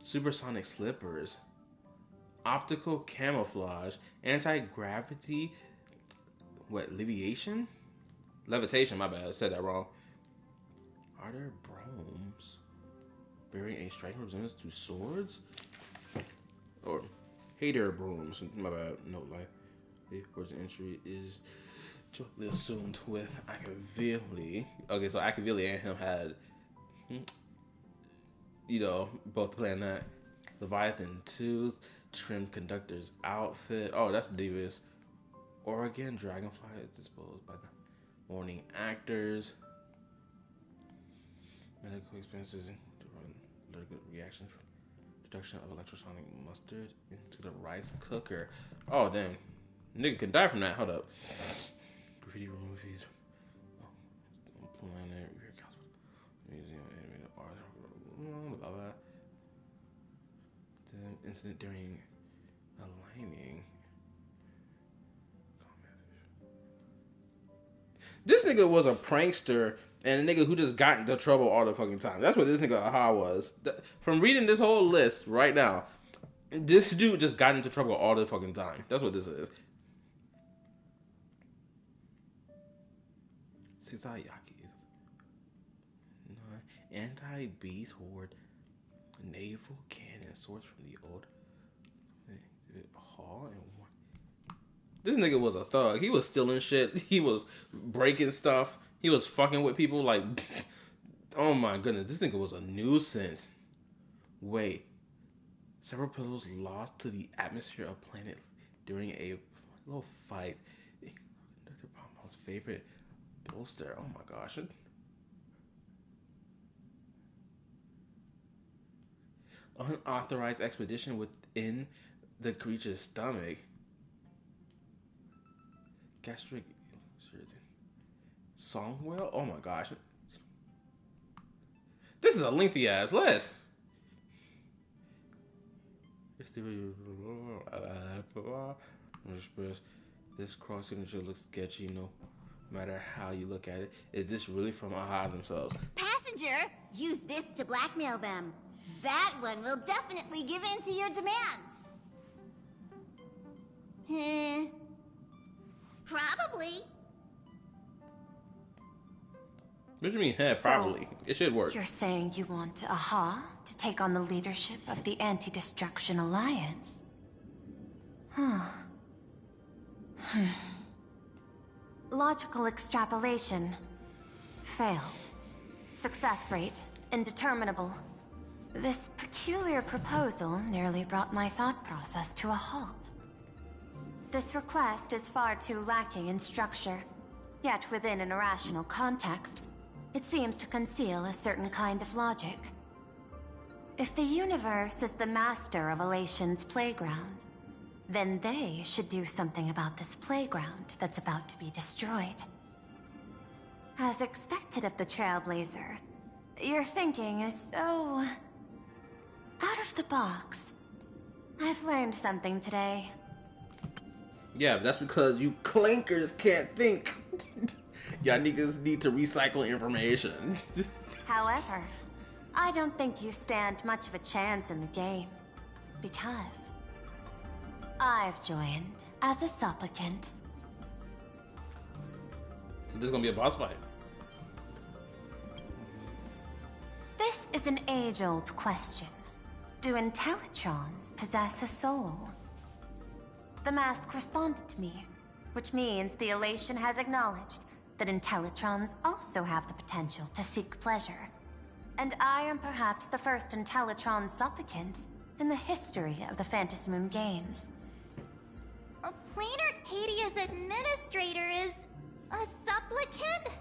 supersonic slippers, optical camouflage, anti-gravity, levitation, my bad, I said that wrong. Are there bromes bearing a striking resemblance to swords? Or, hey there, brooms, my bad, no, like, the first entry is jointly assumed with Akavili. Okay, so Akavili and him had, both playing that. Leviathan Tooth, trimmed conductor's outfit. Oh, that's devious. Oregon Dragonfly is disposed by the morning actors. Medical expenses, allergic reaction from introduction of electrosonic mustard into the rice cooker. Oh, damn. Nigga could die from that. Hold up. Graffiti removies. Planet, museum, animated art. Blah, blah. The incident during aligning. This nigga was a prankster and a nigga who just got into trouble all the fucking time. That's what this nigga Aha was. From reading this whole list right now, this dude just got into trouble all the fucking time. That's what this is. Sisayaki. Anti-beast horde. Naval cannon sourced from the old hall and one. This nigga was a thug. He was stealing shit. He was breaking stuff. He was fucking with people like, oh my goodness, this nigga was a nuisance. Wait, several pillows lost to the atmosphere of planet during a little fight. Dr. Pompom's favorite bolster. Oh my gosh. Unauthorized expedition within the creature's stomach. Gastric song whale? Oh my gosh. This is a lengthy ass list. This cross signature looks sketchy, no matter how you look at it. Is this really from AHA themselves? Passenger, use this to blackmail them. That one will definitely give in to your demands. Probably. What do you mean, probably? It should work. You're saying you want AHA to take on the leadership of the Anti-Destruction Alliance? Logical extrapolation. Failed. Success rate indeterminable. This peculiar proposal nearly brought my thought process to a halt. This request is far too lacking in structure, yet within an irrational context, it seems to conceal a certain kind of logic. If the universe is the master of Elation's playground, then they should do something about this playground that's about to be destroyed. As expected of the Trailblazer, your thinking is so... out of the box. I've learned something today. Yeah, that's because you clankers can't think. Y'all niggas need to recycle information. However, I don't think you stand much of a chance in the games, because I've joined as a supplicant. So this is gonna be a boss fight. This is an age-old question. Do Intellitrons possess a soul? The mask responded to me, which means the Elation has acknowledged that Intellitrons also have the potential to seek pleasure. And I am perhaps the first Intellitron supplicant in the history of the Phantasmoon games. A Plain Arcadia's administrator is a supplicant?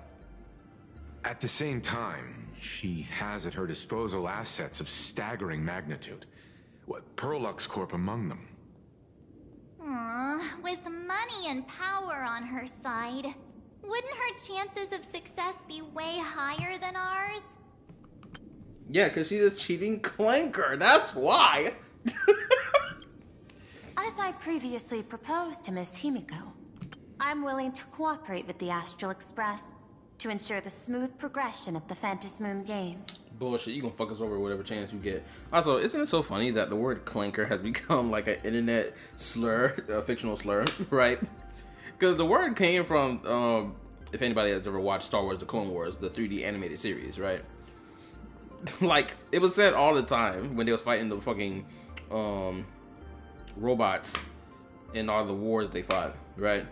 At the same time, she has at her disposal assets of staggering magnitude. What, Perlux Corp among them. With money and power on her side, wouldn't her chances of success be way higher than ours? Yeah, because she's a cheating clanker, that's why! As I previously proposed to Miss Himiko, I'm willing to cooperate with the Astral Express to ensure the smooth progression of the Phantasmoon games. Bullshit, you gonna fuck us over whatever chance you get. Also, isn't it so funny that the word clanker has become like an internet slur, a fictional slur, right? Because the word came from, if anybody has ever watched Star Wars The Clone Wars, the 3D animated series, right? Like, it was said all the time when they was fighting the fucking, robots in all the wars they fought, right?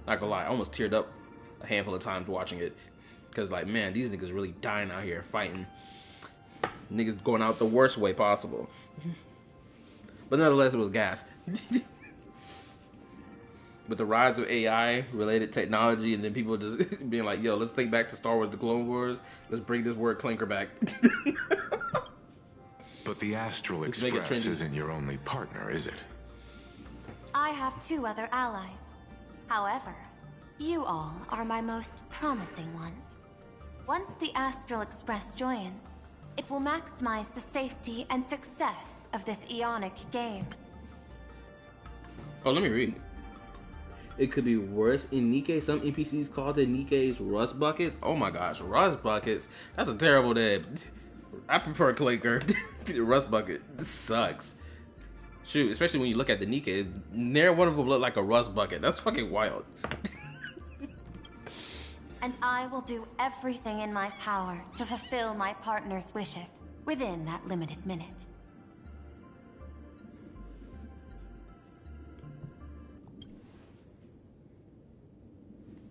Not gonna lie, I almost teared up a handful of times watching it. Because, like, man, these niggas really dying out here fighting. Niggas going out the worst way possible. But nonetheless, it was gas. With the rise of AI-related technology, and then people just being like, yo, let's think back to Star Wars The Clone Wars. Let's bring this word clanker back. But the Astral Express isn't your only partner, is it? I have 2 other allies. However, you all are my most promising ones. Once the Astral Express joins, it will maximize the safety and success of this Ionic game. Oh, let me read. It could be worse. In Nikkei, some NPCs call the Nikkei's rust buckets. Oh my gosh, rust buckets? That's a terrible name. I prefer clanker. Rust bucket. This sucks. Shoot, especially when you look at the Nikkei, near one of them look like a rust bucket. That's fucking wild. And I will do everything in my power to fulfill my partner's wishes within that limited minute.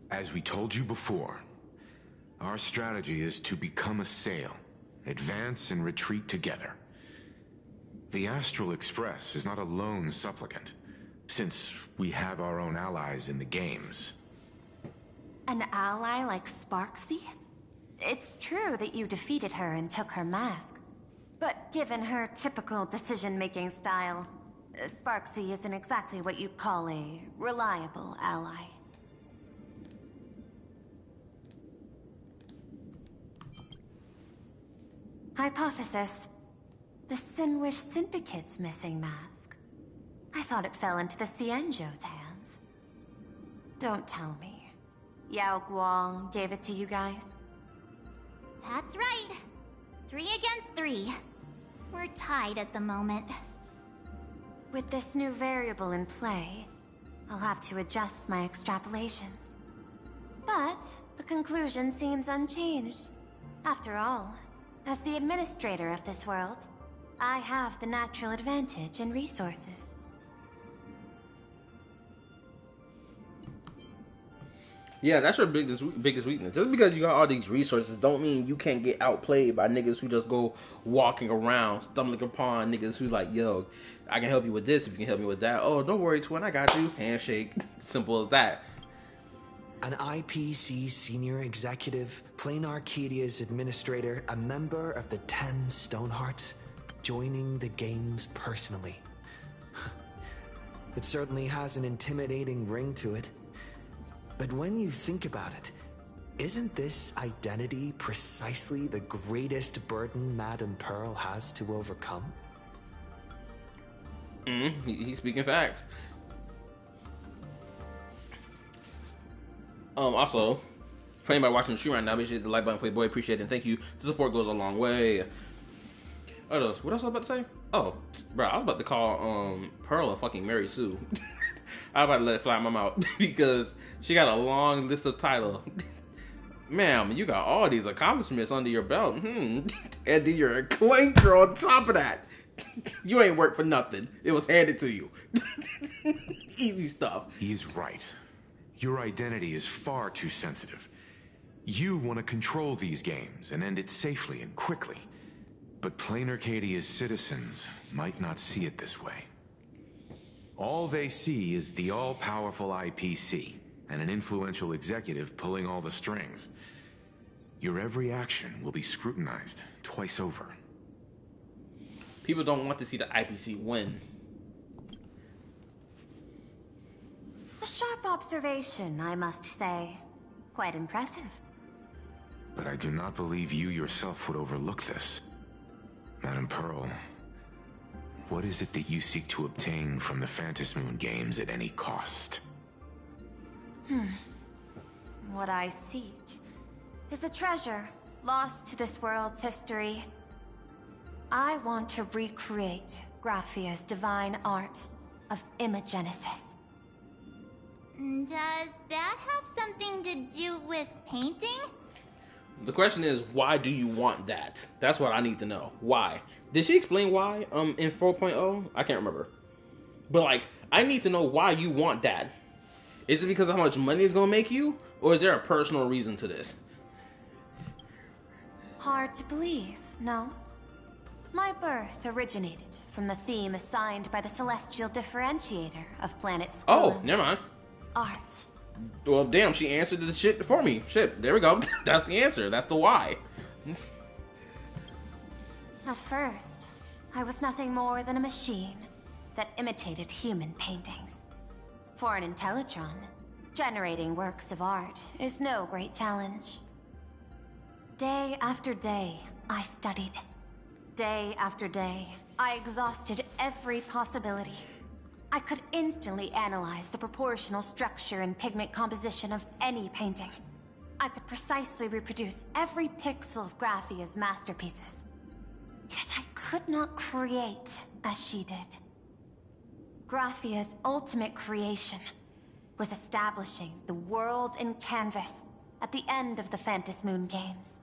As we told you before, our strategy is to become a sail, advance and retreat together. The Astral Express is not a lone supplicant, since we have our own allies in the games. An ally like Sparksy? It's true that you defeated her and took her mask. But given her typical decision-making style, Sparksy isn't exactly what you'd call a reliable ally. Hypothesis. The Sinwish Syndicate's missing mask. I thought it fell into the Xianzhou's hands. Don't tell me. Yao Guang gave it to you guys? That's right. 3 against 3. We're tied at the moment. With this new variable in play, I'll have to adjust my extrapolations. But the conclusion seems unchanged. After all, as the administrator of this world, I have the natural advantage in resources. Yeah, that's your biggest weakness. Just because you got all these resources don't mean you can't get outplayed by niggas who just go walking around, stumbling upon niggas who like, yo, I can help you with this if you can help me with that. Oh, don't worry, twin, I got you. Handshake. Simple as that. An IPC senior executive, Plain Arcadia's administrator, a member of the 10 Stonehearts, joining the games personally. It certainly has an intimidating ring to it. But when you think about it, isn't this identity precisely the greatest burden Madame Pearl has to overcome? He's speaking facts. Also, for anybody watching the stream right now, make sure to hit the like button for your boy. Appreciate it. And thank you. The support goes a long way. What else was I about to say? Oh, bro, I was about to call Pearl a fucking Mary Sue. I was about to let it fly in my mouth because she got a long list of titles. Ma'am, you got all these accomplishments under your belt. And then you're a clanker on top of that. You ain't worked for nothing. It was handed to you. Easy stuff. He's right. Your identity is far too sensitive. You want to control these games and end it safely and quickly. But Plain Arcadia's citizens might not see it this way. All they see is the all-powerful IPC and an influential executive pulling all the strings. Your every action will be scrutinized twice over. People don't want to see the IPC win. A sharp observation, I must say. Quite impressive. But I do not believe you yourself would overlook this. Madame Pearl, what is it that you seek to obtain from the Phantasmoon games at any cost? What I seek is a treasure lost to this world's history. I want to recreate Graphia's divine art of imagenesis. Does that have something to do with painting? The question is, why do you want that? That's what I need to know. Why? Did she explain why in 4.0? I can't remember. But like, I need to know why you want that. Is it because of how much money it's gonna make you? Or is there a personal reason to this? Hard to believe, no? My birth originated from the theme assigned by the celestial differentiator of planet Skull. Oh, never mind. Art. Well, damn, she answered the shit for me. Shit, there we go. That's the answer. That's the why. At first, I was nothing more than a machine that imitated human paintings. For an Intellitron, generating works of art is no great challenge. Day after day, I studied. Day after day, I exhausted every possibility. I could instantly analyze the proportional structure and pigment composition of any painting. I could precisely reproduce every pixel of Graphia's masterpieces. Yet I could not create as she did. Graphia's ultimate creation was establishing the world in canvas at the end of the Phantasmoon games.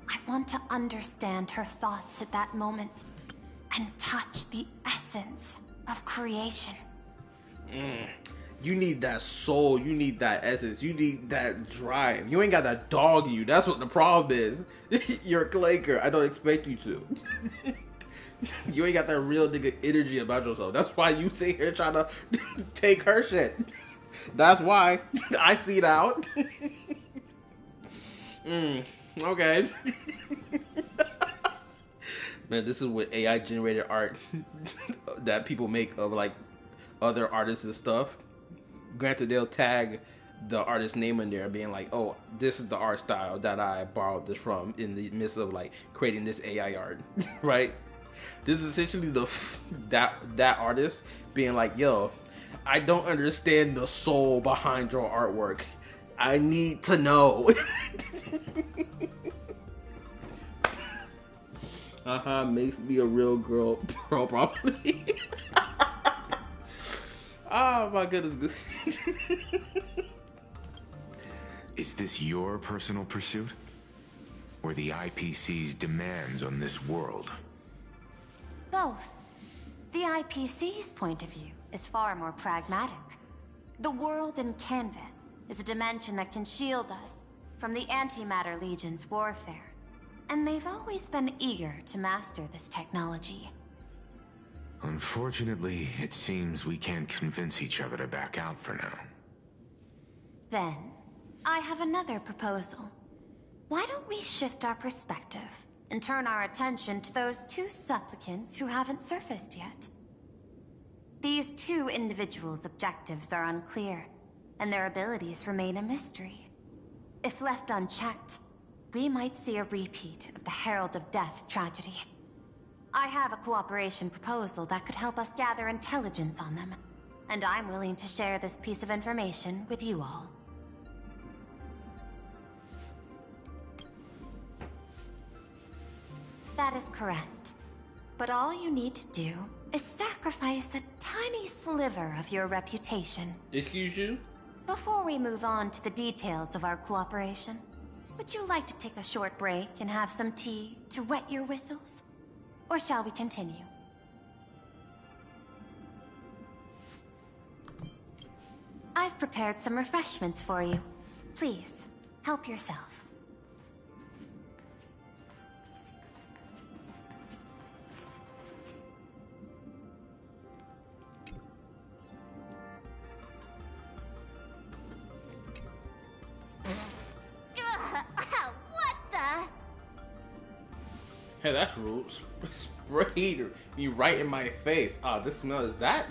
I want to understand her thoughts at that moment and touch the essence of creation. You need that soul. You need that essence. You need that drive. You ain't got that dog in you. That's what the problem is. You're a clanker. I don't expect you to. You ain't got that real nigga energy about yourself. That's why you sit here trying to take her shit. That's why. I see it out. Okay. Man, this is what AI generated art that people make of like other artists and stuff. Granted, they'll tag the artist's name in there, being like, "Oh, this is the art style that I borrowed this from," in the midst of like creating this AI art, right? This is essentially that artist being like, "Yo, I don't understand the soul behind your artwork. I need to know." Makes me a real girl probably. Oh my goodness. Is this your personal pursuit? Or the IPC's demands on this world? Both. The IPC's point of view is far more pragmatic. The world in canvas is a dimension that can shield us from the Antimatter Legion's warfare. And they've always been eager to master this technology. Unfortunately, it seems we can't convince each other to back out for now. Then, I have another proposal. Why don't we shift our perspective and turn our attention to those two supplicants who haven't surfaced yet? These two individuals' objectives are unclear, and their abilities remain a mystery. If left unchecked, we might see a repeat of the Herald of Death tragedy. I have a cooperation proposal that could help us gather intelligence on them, and I'm willing to share this piece of information with you all. That is correct. But all you need to do is sacrifice a tiny sliver of your reputation. Excuse you? Before we move on to the details of our cooperation, would you like to take a short break and have some tea to wet your whistles? Or shall we continue? I've prepared some refreshments for you. Please, help yourself. What the? Hey, that's rude. Sprayed me right in my face. Oh, this smell is that?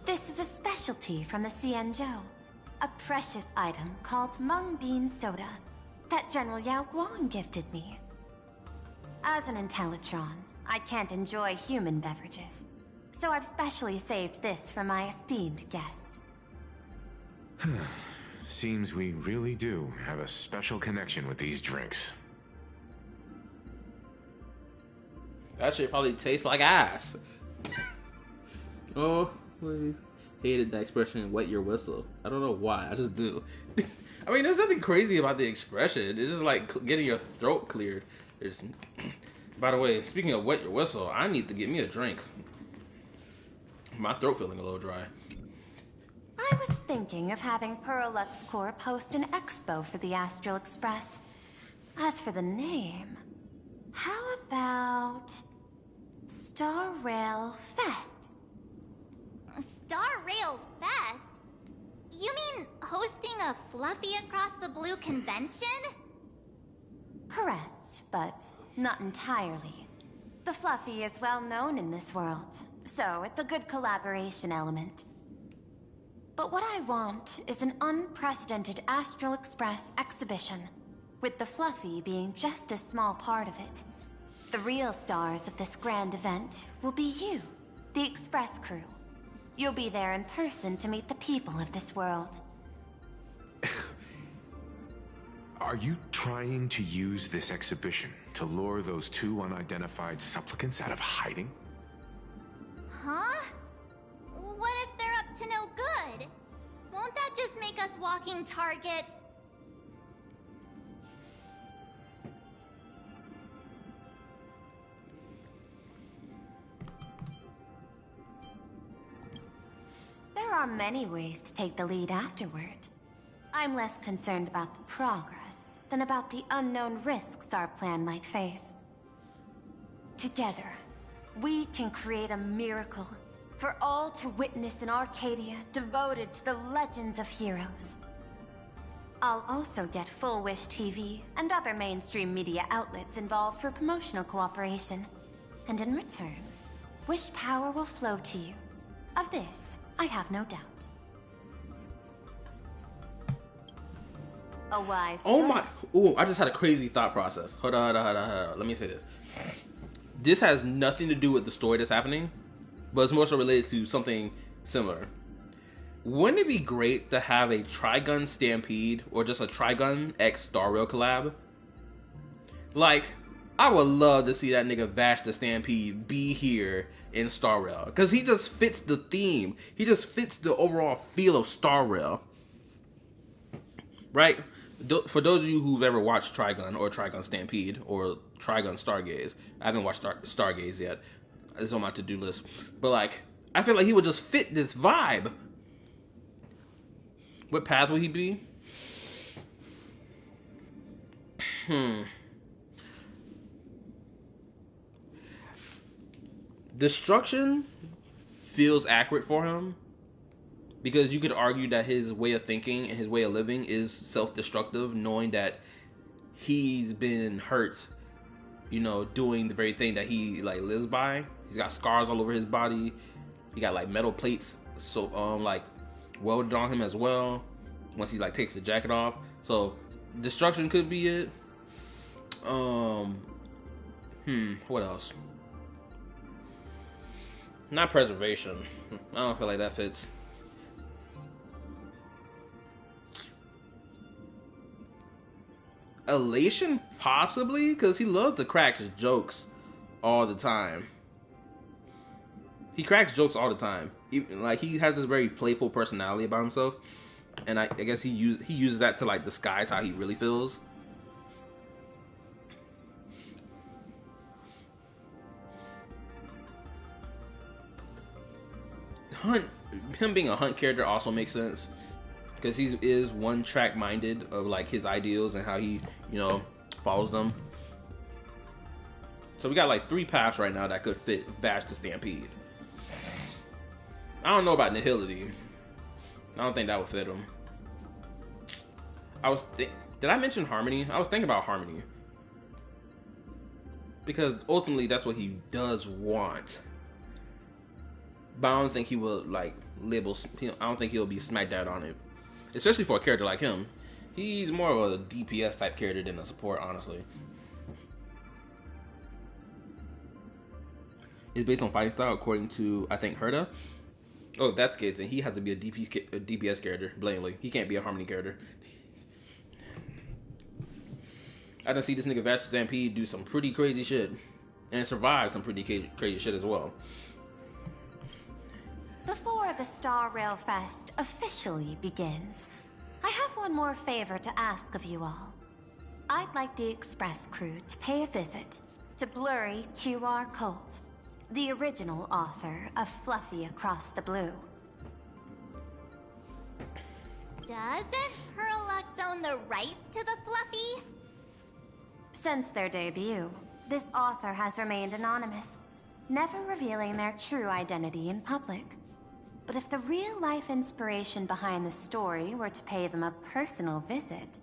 This is a specialty from the Cienzhou. A precious item called mung bean soda that General Yao Guang gifted me. As an Intellitron, I can't enjoy human beverages, so I've specially saved this for my esteemed guests. Seems we really do have a special connection with these drinks. That shit probably tastes like ass. Oh, I hated that expression, wet your whistle. I don't know why, I just do. I mean, there's nothing crazy about the expression. It's just like getting your throat cleared. By the way, speaking of wet your whistle, I need to get me a drink. My throat feeling a little dry. I was thinking of having Perlux Corp host an expo for the Astral Express. As for the name, how about Star Rail Fest? Star Rail Fest? You mean hosting a Fluffy Across the Blue convention? Correct, but not entirely. The Fluffy is well known in this world, so it's a good collaboration element. But what I want is an unprecedented Astral Express exhibition, with the Fluffy being just a small part of it. The real stars of this grand event will be you, the Express crew. You'll be there in person to meet the people of this world. Are you trying to use this exhibition to lure those two unidentified supplicants out of hiding? Huh? What if they're up to no good? Won't that just make us walking targets? There are many ways to take the lead afterward. I'm less concerned about the progress than about the unknown risks our plan might face. Together, we can create a miracle for all to witness in Arcadia devoted to the legends of heroes. I'll also get Full Wish TV and other mainstream media outlets involved for promotional cooperation. And in return, Wish power will flow to you. Of this, I have no doubt. A wise Oh choice. my! Ooh, I just had a crazy thought process. Hold on. Let me say this. This has nothing to do with the story that's happening, but it's more so related to something similar. Wouldn't it be great to have a Trigun Stampede or just a Trigun X Star Rail collab? Like, I would love to see that nigga Vash the Stampede be here in Star Rail, because he just fits the theme. He just fits the overall feel of Star Rail. Right? For those of you who've ever watched Trigun or Trigun Stampede or Trigun Stargaze, I haven't watched Stargaze yet. It's on my to-do list. But like, I feel like he would just fit this vibe. What path would he be? Destruction feels accurate for him, because you could argue that his way of thinking and his way of living is self-destructive, knowing that he's been hurt, you know, doing the very thing that he like lives by. He's got scars all over his body. He got like metal plates like welded on him as well once he like takes the jacket off. So destruction could be it. What else? Not preservation. I don't feel like that fits. Elation, possibly, because he loves to crack his jokes all the time. He cracks jokes all the time. He has this very playful personality about himself, and I guess he uses that to like disguise how he really feels. Him being a Hunt character also makes sense, because he is one track minded of like his ideals and how he, you know, follows them. So we got like 3 paths right now that could fit Vash the Stampede. I don't know about Nihility. I don't think that would fit him. Did I mention Harmony? I was thinking about Harmony, because ultimately that's what he does want. But I don't think he will like label. I don't think he'll be smacked out on it, especially for a character like him. He's more of a DPS type character than a support, honestly. It's based on fighting style, according to, I think, Herda. Oh, that's the case, and he has to be a DPS character, blatantly. He can't be a Harmony character. I done see this nigga Vash Stampede do some pretty crazy shit, and survive some pretty crazy shit as well. Before the Star Rail Fest officially begins, I have one more favor to ask of you all. I'd like the Express crew to pay a visit to Blurry QR Colt, the original author of Fluffy Across the Blue. Doesn't Perlux own the rights to the Fluffy? Since their debut, this author has remained anonymous, never revealing their true identity in public. But if the real-life inspiration behind the story were to pay them a personal visit,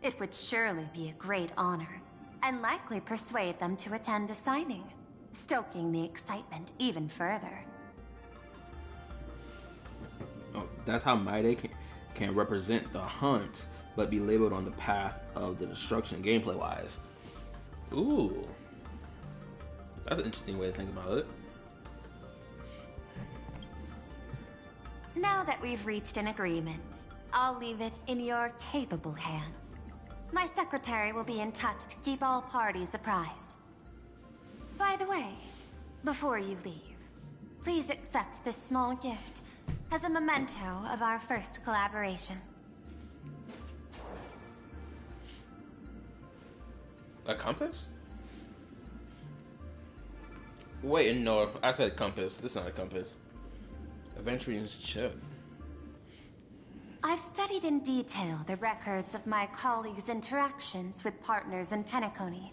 it would surely be a great honor, and likely persuade them to attend a signing, stoking the excitement even further. Oh, that's how Maide can represent the hunt, but be labeled on the path of the destruction gameplay-wise. Ooh. That's an interesting way to think about it. Now that we've reached an agreement, I'll leave it in your capable hands. My secretary will be in touch to keep all parties apprised. By the way, before you leave, please accept this small gift as a memento of our first collaboration. A compass? Wait, no, I said compass. This is not a compass. Aventurian's chip. I've studied in detail the records of my colleagues' interactions with partners in Penacony,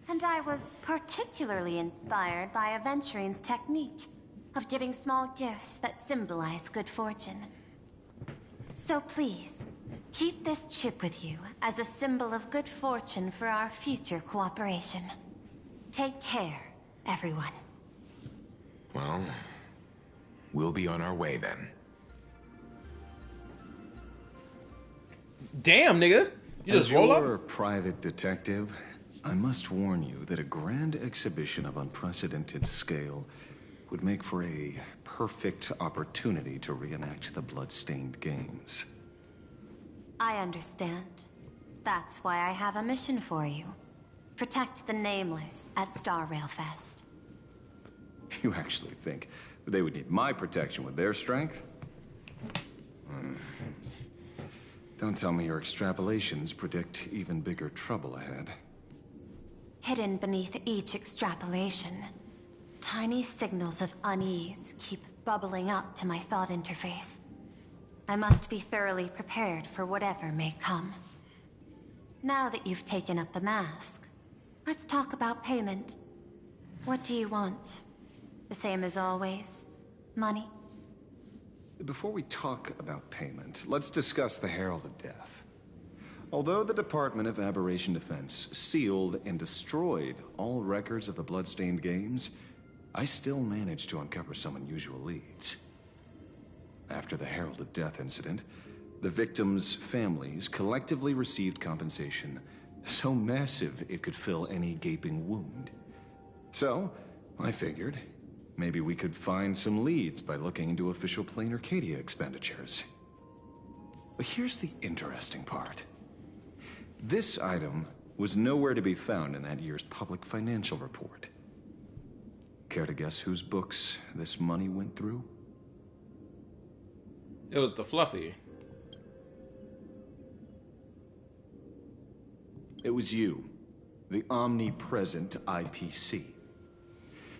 and I was particularly inspired by Aventurian's technique of giving small gifts that symbolize good fortune. So please, keep this chip with you as a symbol of good fortune for our future cooperation. Take care, everyone. Well, we'll be on our way then. Damn, nigga. You just roll As your up? private detective, I must warn you that a grand exhibition of unprecedented scale would make for a perfect opportunity to reenact the blood-stained games. I understand. That's why I have a mission for you. Protect the Nameless at Star Rail Fest. You actually think they would need my protection with their strength? Don't tell me your extrapolations predict even bigger trouble ahead. Hidden beneath each extrapolation, tiny signals of unease keep bubbling up to my thought interface. I must be thoroughly prepared for whatever may come. Now that you've taken up the mask, let's talk about payment. What do you want? The same as always? Money? Before we talk about payment, let's discuss the Herald of Death. Although the Department of Aberration Defense sealed and destroyed all records of the blood-stained games, I still managed to uncover some unusual leads. After the Herald of Death incident, the victims' families collectively received compensation so massive it could fill any gaping wound. So, I figured, maybe we could find some leads by looking into official Plain Arcadia expenditures. But here's the interesting part. This item was nowhere to be found in that year's public financial report. Care to guess whose books this money went through? It was the Fluffy. It was you, the omnipresent IPC.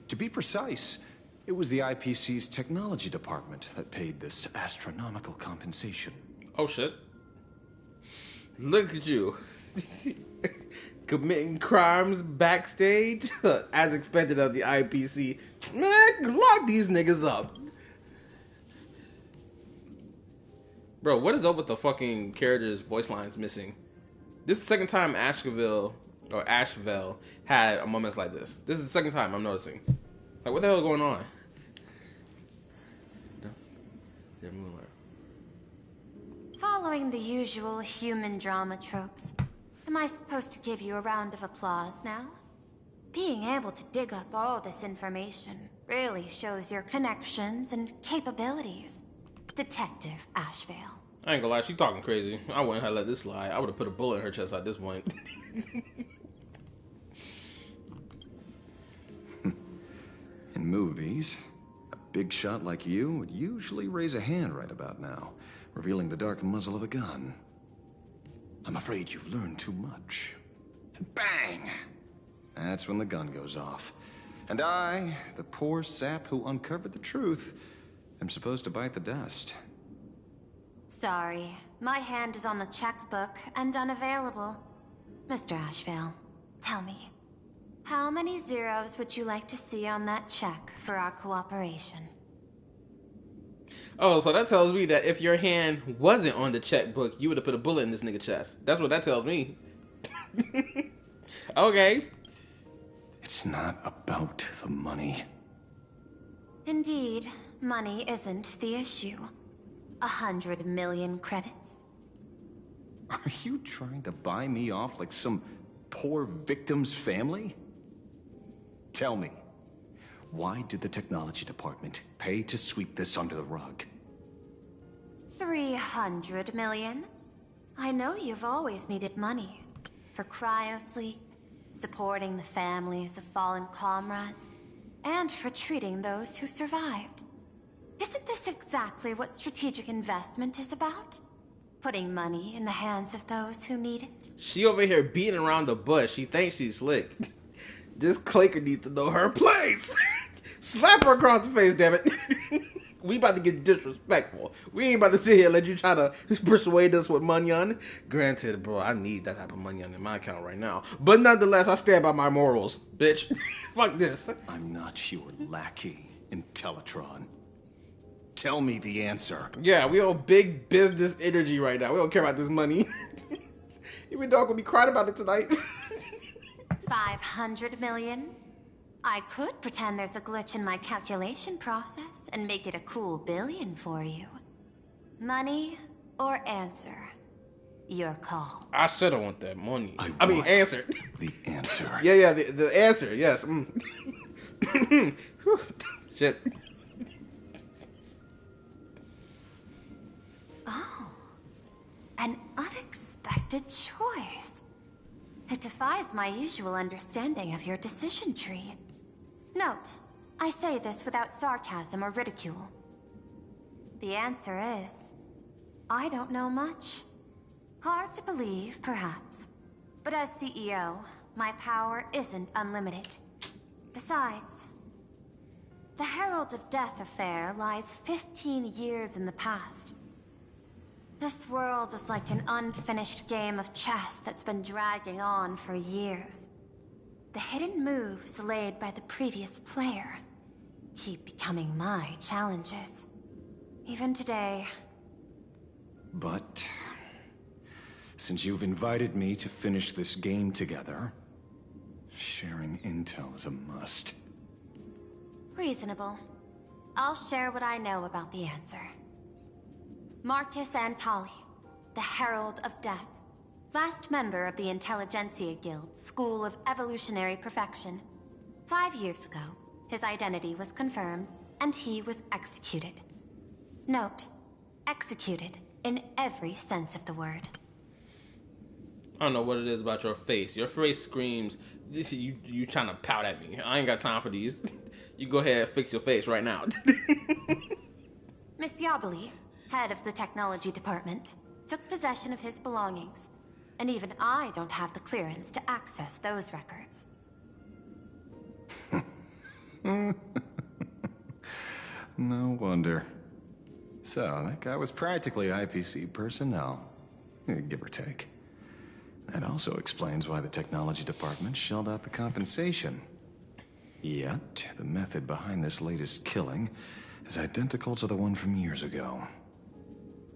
To be precise, it was the IPC's technology department that paid this astronomical compensation. Oh shit. Look at you. Committing crimes backstage as expected of the IPC. Man, lock these niggas up. Bro, what is up with the fucking characters' voice lines missing? This is the second time Asheville had a moment like this. This is the second time I'm noticing. Like, what the hell is going on? Following the usual human drama tropes, am I supposed to give you a round of applause now? Being able to dig up all this information really shows your connections and capabilities, Detective Ashevale. I ain't gonna lie, she talking crazy. I wouldn't have let this slide. I would have put a bullet in her chest at this point. In movies, a big shot like you would usually raise a hand right about now, revealing the dark muzzle of a gun. I'm afraid you've learned too much. And bang! That's when the gun goes off. And I, the poor sap who uncovered the truth, am supposed to bite the dust. Sorry, my hand is on the checkbook and unavailable. Mr. Ashevale, tell me, how many zeros would you like to see on that check for our cooperation? Oh, so that tells me that if your hand wasn't on the checkbook, you would have put a bullet in this nigga chest. That's what that tells me. Okay. It's not about the money. Indeed, money isn't the issue. 100 million credits. Are you trying to buy me off like some poor victim's family? Tell me, why did the technology department pay to sweep this under the rug? 300 million? I know you've always needed money. For cryosleep, supporting the families of fallen comrades, and for treating those who survived. Isn't this exactly what strategic investment is about? Putting money in the hands of those who need it? She over here beating around the bush. She thinks she's slick. This Claker needs to know her place. Slap her across the face, damn it. We about to get disrespectful. We ain't about to sit here and let you try to persuade us with money on. Granted, bro, I need that type of money on in my account right now. But nonetheless, I stand by my morals, bitch. Fuck this. I'm not your lackey, Intellitron. Tell me the answer. Yeah, we all big business energy right now. We don't care about this money. Even though I'm gonna be crying about it tonight. 500 million? I could pretend there's a glitch in my calculation process and make it a cool billion for you. Money or answer? Your call. I should have want that money. I mean, answer. The answer. Yeah, the answer, yes. Shit. Oh, an unexpected choice. It defies my usual understanding of your decision tree. Note, I say this without sarcasm or ridicule. The answer is, I don't know much. Hard to believe, perhaps. But as CEO, my power isn't unlimited. Besides, the Herald of Death affair lies 15 years in the past. This world is like an unfinished game of chess that's been dragging on for years. The hidden moves laid by the previous player keep becoming my challenges. Even today. But since you've invited me to finish this game together, sharing intel is a must. Reasonable. I'll share what I know about the answer. Marcus Antali, the Herald of Death, last member of the Intelligentsia Guild School of Evolutionary Perfection. 5 years ago, his identity was confirmed, and he was executed. Note, executed in every sense of the word. I don't know what it is about your face. Your face screams, you trying to pout at me. I ain't got time for these. You go ahead and fix your face right now. Miss Yabali, head of the technology department, took possession of his belongings. And even I don't have the clearance to access those records. No wonder. So, that guy was practically IPC personnel. Give or take. That also explains why the technology department shelled out the compensation. Yet, the method behind this latest killing is identical to the one from years ago.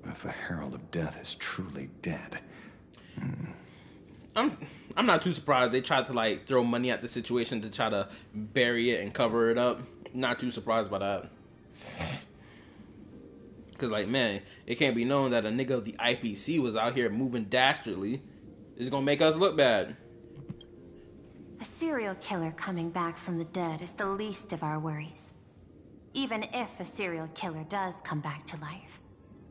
If the Herald of Death is truly dead... I'm not too surprised they tried to like throw money at the situation to try to bury it and cover it up. Not too surprised by that. Cause like, man, it can't be known that a nigga of the IPC was out here moving dastardly. It's gonna make us look bad. A serial killer coming back from the dead is the least of our worries. Even if a serial killer does come back to life,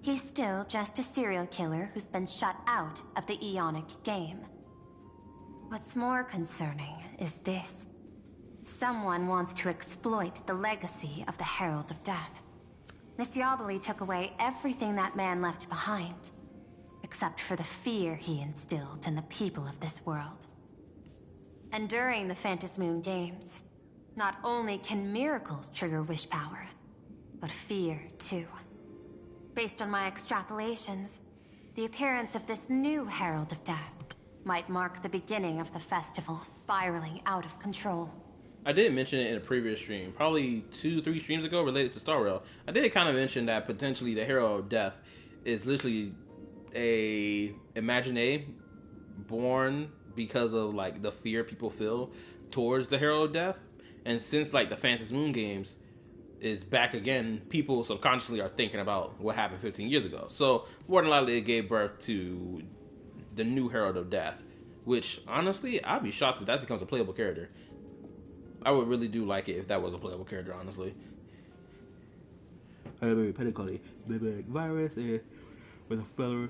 he's still just a serial killer who's been shut out of the Ionic game. What's more concerning is this. Someone wants to exploit the legacy of the Herald of Death. Miss Yabali took away everything that man left behind, except for the fear he instilled in the people of this world. And during the Phantasmoon Games, not only can miracles trigger wish power, but fear too. Based on my extrapolations, the appearance of this new Herald of Death might mark the beginning of the festival spiraling out of control. I did mention it in a previous stream, probably 2-3 streams ago, related to Star Rail. I did kind of mention that potentially the Herald of Death is literally a imagine born because of like the fear people feel towards the Herald of Death. And since like the Phantasmoon Games is back again, people subconsciously are thinking about what happened 15 years ago. So more than likely it gave birth to the new Herald of Death, which honestly I'd be shocked if that becomes a playable character. I would really do like it if that was a playable character, honestly. Virus is with a fellow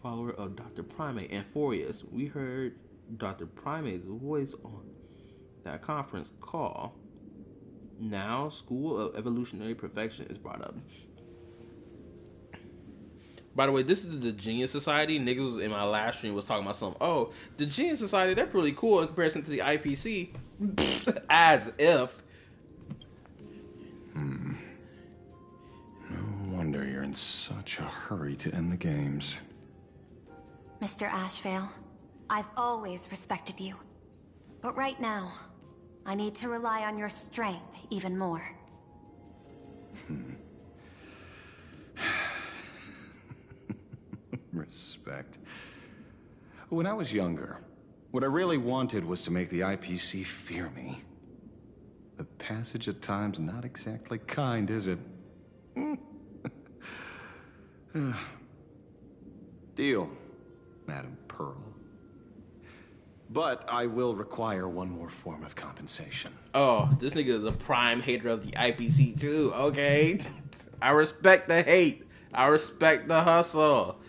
follower of Dr. Primate and Forius. We heard Dr. Primate's voice on that conference call. Now, School of Evolutionary Perfection is brought up. By the way, this is the Genius Society. Niggas in my last stream was talking about something. Oh, the Genius Society, they're pretty cool in comparison to the IPC. As if. No wonder you're in such a hurry to end the games. Mr. Ashvale, I've always respected you. But right now, I need to rely on your strength even more. Respect. When I was younger, what I really wanted was to make the IPC fear me. The passage of time's not exactly kind, is it? Deal. Madam Pearl. But I will require one more form of compensation. Oh, this nigga is a prime hater of the IPC too, okay? I respect the hate. I respect the hustle.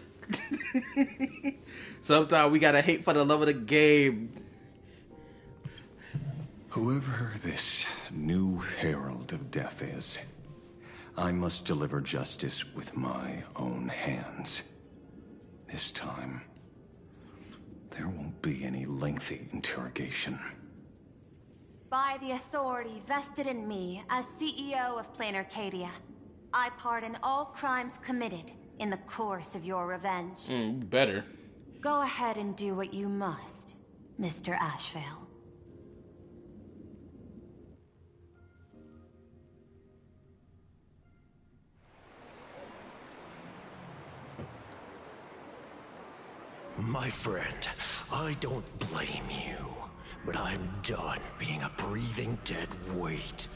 Sometimes we gotta hate for the love of the game. Whoever this new Herald of Death is, I must deliver justice with my own hands. This time, there won't be any lengthy interrogation. By the authority vested in me as CEO of Plain Arcadia, I pardon all crimes committed in the course of your revenge. Better. Go ahead and do what you must, Mr. Ashvale. My friend, I don't blame you, but I'm done being a breathing dead weight.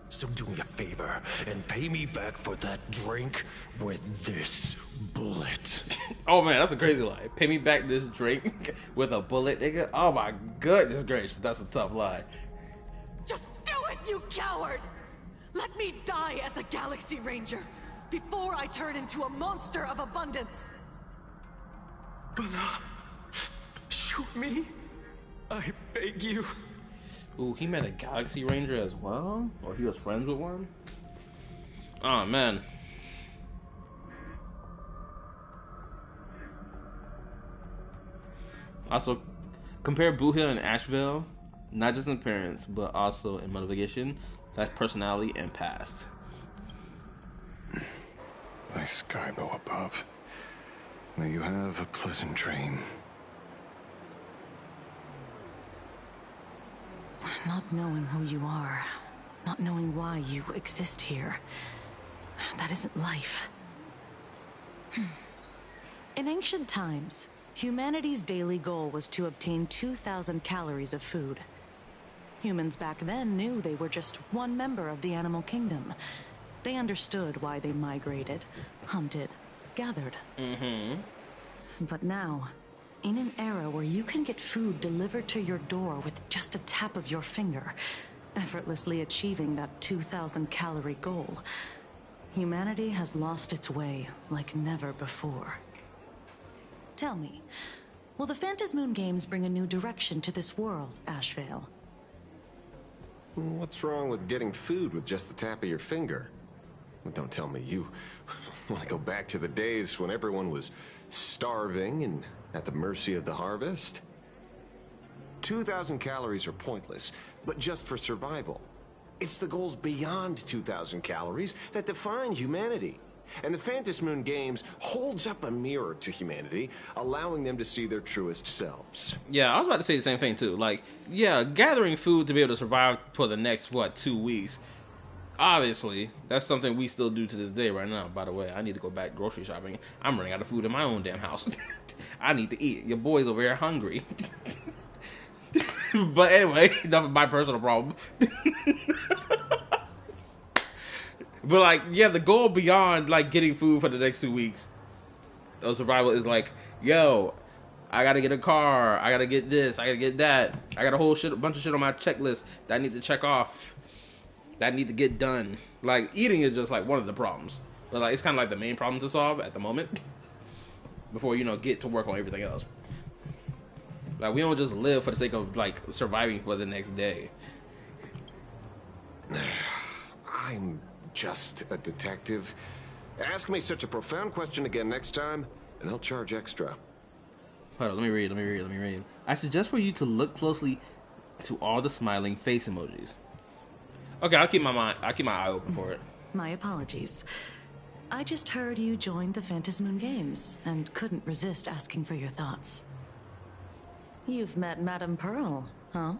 So do me a favor and pay me back for that drink with this bullet. Oh man, that's a crazy lie. Pay me back this drink with a bullet, nigga. Oh my goodness gracious, that's a tough lie. Just do it, you coward! Let me die as a Galaxy Ranger before I turn into a monster of abundance. But shoot me, I beg you. Ooh, he met a Galaxy Ranger as well? Or he was friends with one? Oh man. Also, compare Boohill and Asheville, not just in appearance, but also in motivation, that's personality, and past. Nice skybow above. May you have a pleasant dream. Not knowing who you are, not knowing why you exist here, that isn't life. In ancient times, humanity's daily goal was to obtain 2,000 calories of food. Humans back then knew they were just one member of the animal kingdom. They understood why they migrated, hunted, gathered. But now, in an era where you can get food delivered to your door with just a tap of your finger, effortlessly achieving that 2,000 calorie goal, humanity has lost its way like never before. Tell me, will the Phantasmoon Games bring a new direction to this world, Ashvale? What's wrong with getting food with just the tap of your finger? Don't tell me you want to go back to the days when everyone was starving and at the mercy of the harvest? 2,000 calories are pointless, but just for survival. It's the goals beyond 2,000 calories that define humanity. And the Phantasmoon Games holds up a mirror to humanity, allowing them to see their truest selves. Yeah, I was about to say the same thing too. Like, yeah, gathering food to be able to survive for the next, 2 weeks. Obviously, that's something we still do to this day right now. By the way, I need to go back grocery shopping. I'm running out of food in my own damn house. I need to eat. Your boy's over here hungry. But anyway, enough of my personal problem. But like, yeah, the goal beyond like getting food for the next 2 weeks of survival is like, yo, I gotta get a car, I gotta get this, I gotta get that, I got a bunch of shit on my checklist that I need to check off, that I need to get done. Like, eating is just like one of the problems, but like it's kind of like the main problem to solve at the moment before get to work on everything else. Like, we don't just live for the sake of like surviving for the next day. I'm just a detective. Ask me such a profound question again next time, and I'll charge extra. Hold on, let me read. I suggest for you to look closely to all the smiling face emojis. Okay, I'll keep my eye open for it. My apologies. I just heard you joined the Phantasmoon Games and couldn't resist asking for your thoughts. You've met Madame Pearl, huh?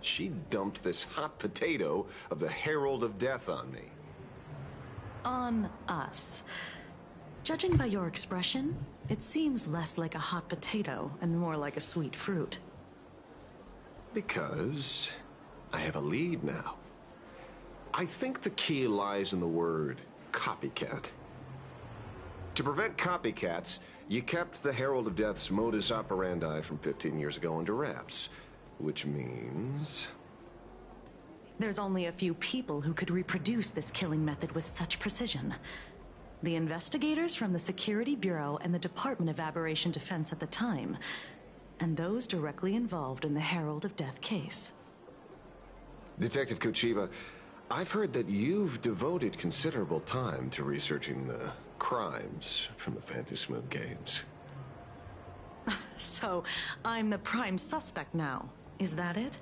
She dumped this hot potato of the Herald of Death on me. On us. Judging by your expression, it seems less like a hot potato and more like a sweet fruit. Because I have a lead now. I think the key lies in the word copycat. To prevent copycats, you kept the Herald of Death's modus operandi from 15 years ago under wraps. Which means... There's only a few people who could reproduce this killing method with such precision. The investigators from the Security Bureau and the Department of Aberration Defense at the time, and those directly involved in the Herald of Death case. Detective Kochiba, I've heard that you've devoted considerable time to researching the crimes from the Phantasmoon games. So, I'm the prime suspect now. Is that it?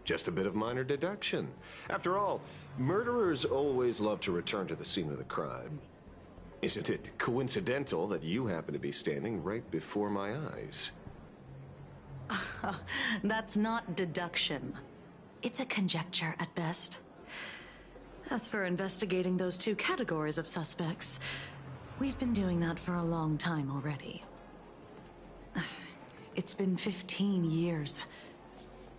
Just a bit of minor deduction. After all, murderers always love to return to the scene of the crime. Isn't it coincidental that you happen to be standing right before my eyes? That's not deduction. It's a conjecture at best. As for investigating those two categories of suspects, we've been doing that for a long time already. It's been 15 years.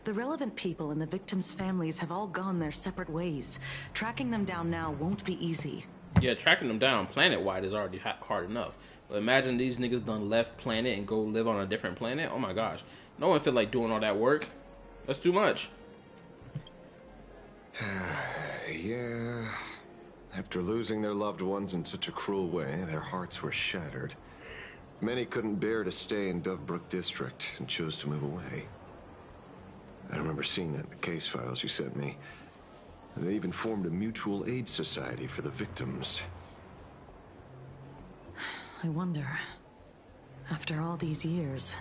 The relevant people and the victims' families have all gone their separate ways. Tracking them down now won't be easy. Yeah, tracking them down planet-wide is already hard enough. But imagine these niggas done left planet and go live on a different planet. Oh my gosh. No one feel like doing all that work. That's too much. Yeah. After losing their loved ones in such a cruel way, their hearts were shattered. Many couldn't bear to stay in Dovebrook District and chose to move away. I remember seeing that in the case files you sent me. They even formed a mutual aid society for the victims. I wonder, after all these years,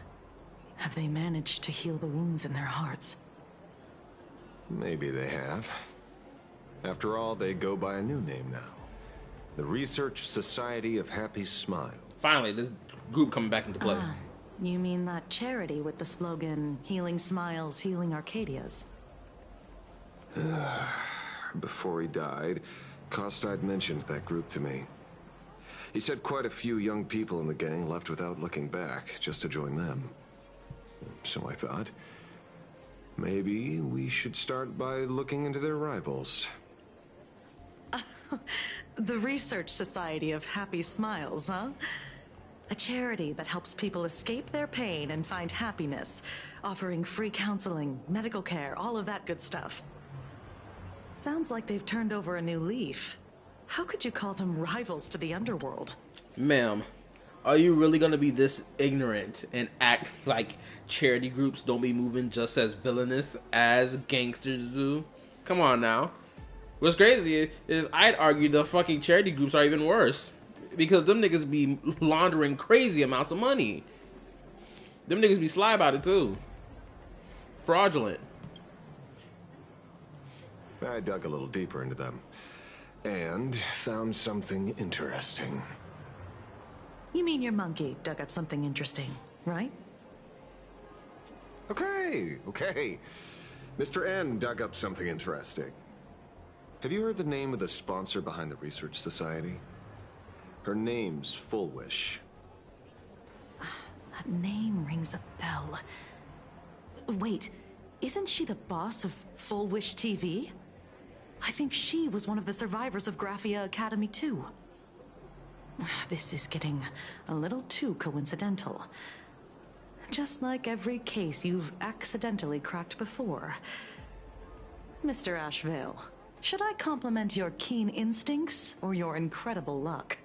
have they managed to heal the wounds in their hearts? Maybe they have. After all, they go by a new name now. The Research Society of Happy Smiles. Finally, this group coming back into play. You mean that charity with the slogan, Healing Smiles, Healing Arcadias? Before he died, Kostide mentioned that group to me. He said quite a few young people in the gang left without looking back, just to join them. So I thought, maybe we should start by looking into their rivals. The Research Society of Happy Smiles, huh? A charity that helps people escape their pain and find happiness, offering free counseling, medical care, all of that good stuff. Sounds like they've turned over a new leaf. How could you call them rivals to the underworld? Ma'am, are you really gonna be this ignorant and act like charity groups don't be moving just as villainous as gangsters do? Come on now. What's crazy is I'd argue the fucking charity groups are even worse. Because them niggas be laundering crazy amounts of money. Them niggas be sly about it too. Fraudulent. I dug a little deeper into them. And found something interesting. You mean your monkey dug up something interesting, right? Okay. Mr. N dug up something interesting. Have you heard the name of the sponsor behind the Research Society? Her name's Fullwish. That name rings a bell. Wait, isn't she the boss of Fullwish TV? I think she was one of the survivors of Graphia Academy too. This is getting a little too coincidental. Just like every case you've accidentally cracked before. Mr. Ashvale, should I compliment your keen instincts or your incredible luck?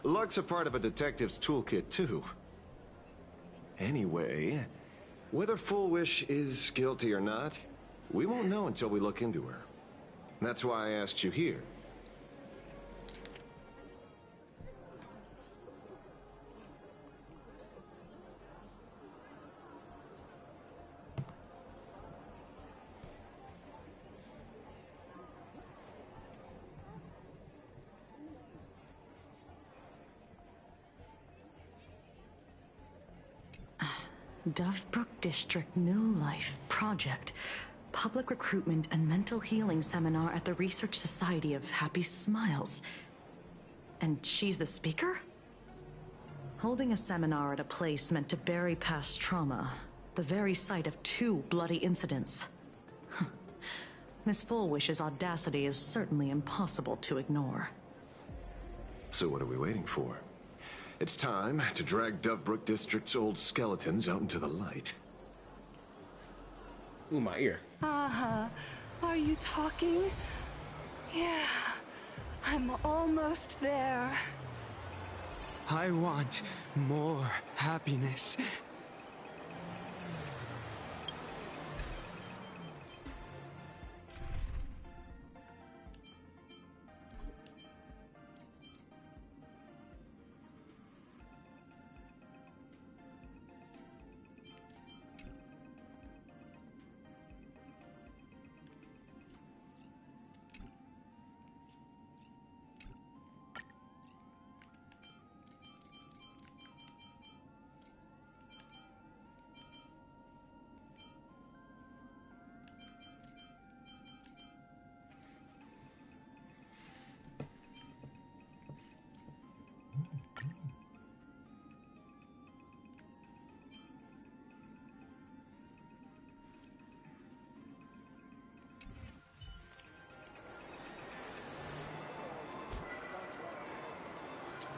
Luck's a part of a detective's toolkit, too. Anyway, whether Fullwish is guilty or not, we won't know until we look into her. That's why I asked you here. Dovebrook District New Life Project. Public Recruitment and Mental Healing Seminar at the Research Society of Happy Smiles. And she's the speaker? Holding a seminar at a place meant to bury past trauma. The very site of 2 bloody incidents. Miss Fullwish's audacity is certainly impossible to ignore. So what are we waiting for? It's time to drag Dovebrook District's old skeletons out into the light. Ooh, my ear. Uh-huh. Are you talking? Yeah. I'm almost there. I want more happiness.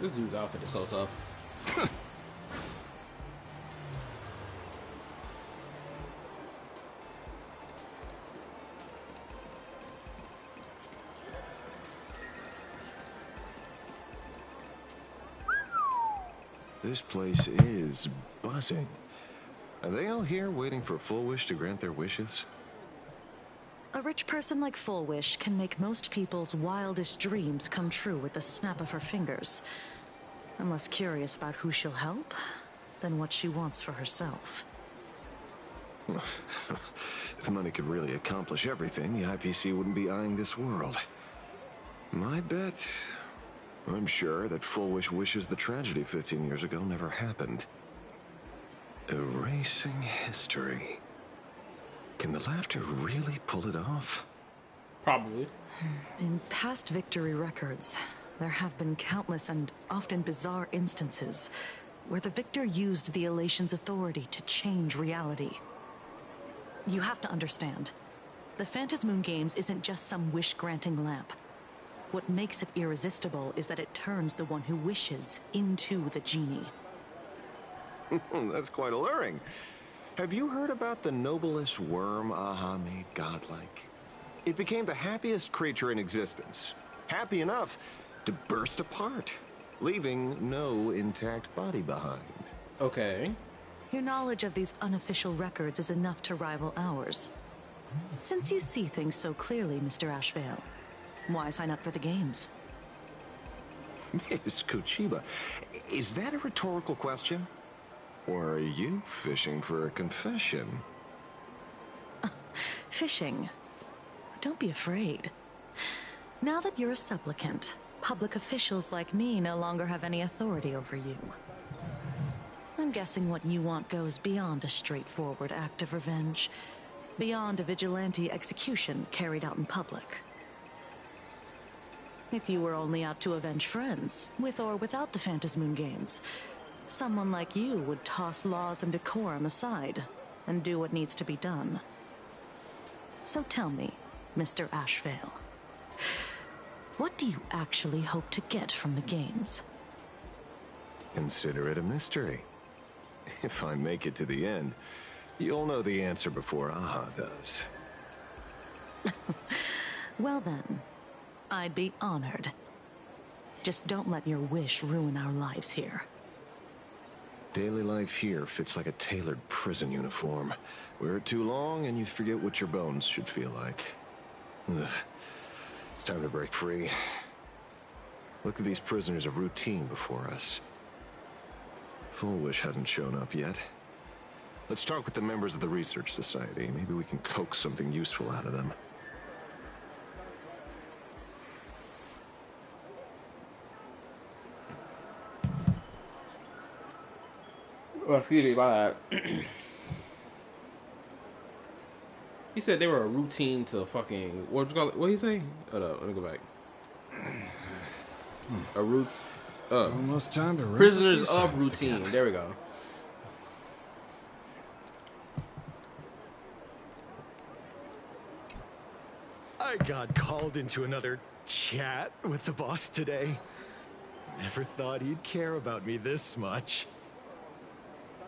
This dude's outfit is so tough. This place is buzzing. Are they all here waiting for Full Wish to grant their wishes? A rich person like Full Wish can make most people's wildest dreams come true with the snap of her fingers. I'm less curious about who she'll help than what she wants for herself. If money could really accomplish everything, the IPC wouldn't be eyeing this world. My bet... I'm sure that Full Wish wishes the tragedy 15 years ago never happened. Erasing history. Can the laughter really pull it off? Probably. In past victory records, there have been countless and often bizarre instances where the victor used the elation's authority to change reality. You have to understand, the Phantasmoon Games isn't just some wish-granting lamp. What makes it irresistible is that it turns the one who wishes into the genie. That's quite alluring. Have you heard about the noblest worm Aha made godlike? It became the happiest creature in existence. Happy enough to burst apart, leaving no intact body behind. Okay. Your knowledge of these unofficial records is enough to rival ours. Since you see things so clearly, Mr. Ashvale, why sign up for the games? Miss Kuchiba, is that a rhetorical question? Or are you fishing for a confession? Fishing? Don't be afraid. Now that you're a supplicant, public officials like me no longer have any authority over you. I'm guessing what you want goes beyond a straightforward act of revenge, beyond a vigilante execution carried out in public. If you were only out to avenge friends, with or without the Phantasmoon Games, someone like you would toss laws and decorum aside and do what needs to be done. So tell me, Mr. Ashvale, what do you actually hope to get from the games? Consider it a mystery. If I make it to the end, you'll know the answer before Aha does. Well then, I'd be honored. Just don't let your wish ruin our lives here. Daily life here fits like a tailored prison uniform. Wear it too long and you forget what your bones should feel like. Ugh. It's time to break free. Look at these prisoners of routine before us. Full Wish hasn't shown up yet. Let's talk with the members of the Research Society. Maybe we can coax something useful out of them. Oh, excuse me about that. He said they were a routine to fucking... What you call it? What did he say? Hold up, let me go back. A root... Almost time to prisoners of routine. There we go. I got called into another chat with the boss today. Never thought he'd care about me this much.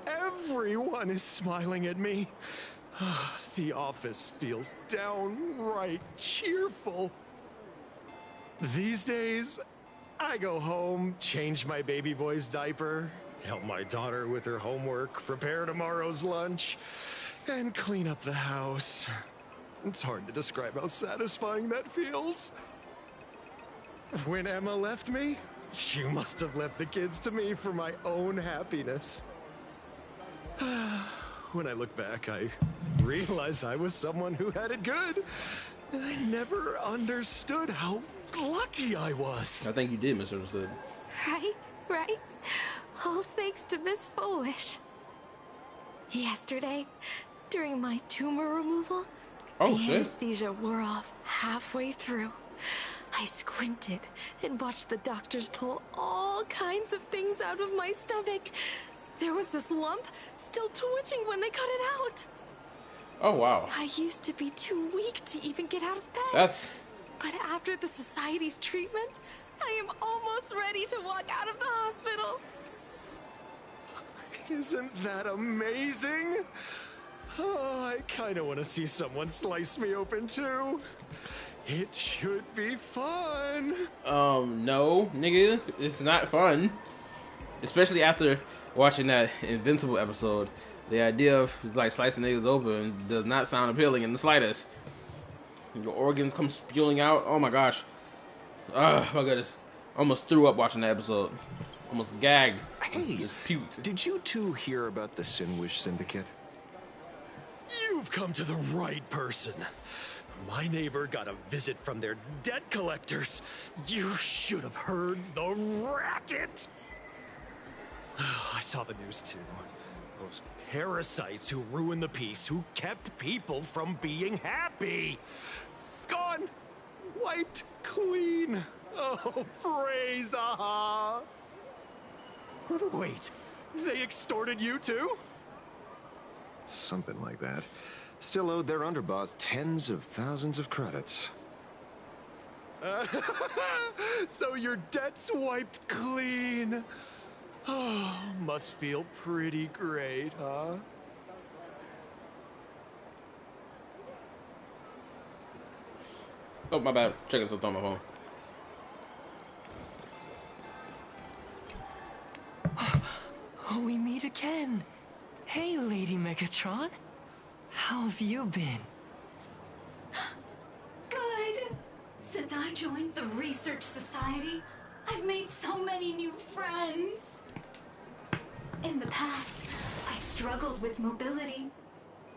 Everyone is smiling at me. The office feels downright cheerful. These days, I go home, change my baby boy's diaper, help my daughter with her homework, prepare tomorrow's lunch, and clean up the house. It's hard to describe how satisfying that feels. When Emma left me, she must have left the kids to me for my own happiness. When I look back, I realize I was someone who had it good, and I never understood how lucky I was. I think you did misunderstood. Right? All thanks to Miss Foolish. Yesterday, during my tumor removal, the anesthesia wore off halfway through. I squinted and watched the doctors pull all kinds of things out of my stomach. There was this lump still twitching when they cut it out. Oh, wow. I used to be too weak to even get out of bed. But after the society's treatment, I am almost ready to walk out of the hospital. Isn't that amazing? Oh, I kind of want to see someone slice me open too. It should be fun. No, nigga, it's not fun. Especially after watching that Invincible episode. The idea of like slicing niggas open does not sound appealing in the slightest. Your organs come spewing out. Oh my gosh. Oh my goodness. Almost threw up watching that episode. Almost gagged. Hey, just puked. Did you two hear about the Sinwish Syndicate? You've come to the right person. My neighbor got a visit from their debt collectors. You should have heard the racket. I saw the news too. Those parasites who ruined the peace, who kept people from being happy. Gone. Wiped clean. Oh, praise aha. Wait, they extorted you too? Something like that. Still owed their underboss tens of thousands of credits. So your debt's wiped clean. Oh, must feel pretty great, huh? Oh, my bad. Checking something on my phone. We meet again. Hey, Lady Megatron. How have you been? Good. Since I joined the Research Society, I've made so many new friends. In the past, I struggled with mobility.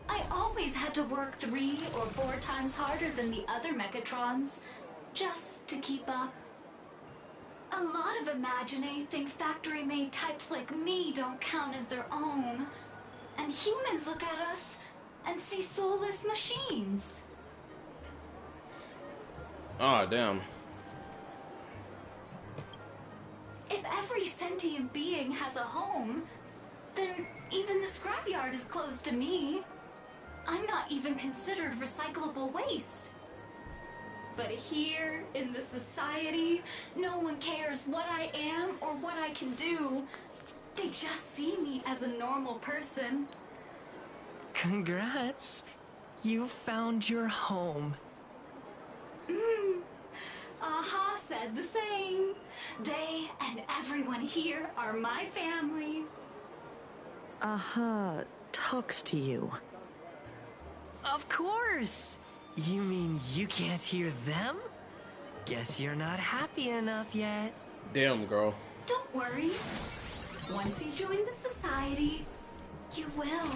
I always had to work 3 or 4 times harder than the other Megatrons, just to keep up. A lot of Imagine think factory-made types like me don't count as their own. And humans look at us and see soulless machines. Oh, damn. If every sentient being has a home, then even the scrapyard is closed to me. I'm not even considered recyclable waste. But here, in the society, no one cares what I am or what I can do. They just see me as a normal person. Congrats. You found your home. Aha said the same. They and everyone here are my family. Aha talks to you. Of course! You mean you can't hear them? Guess you're not happy enough yet. Damn, girl. Don't worry. Once you join the society, you will.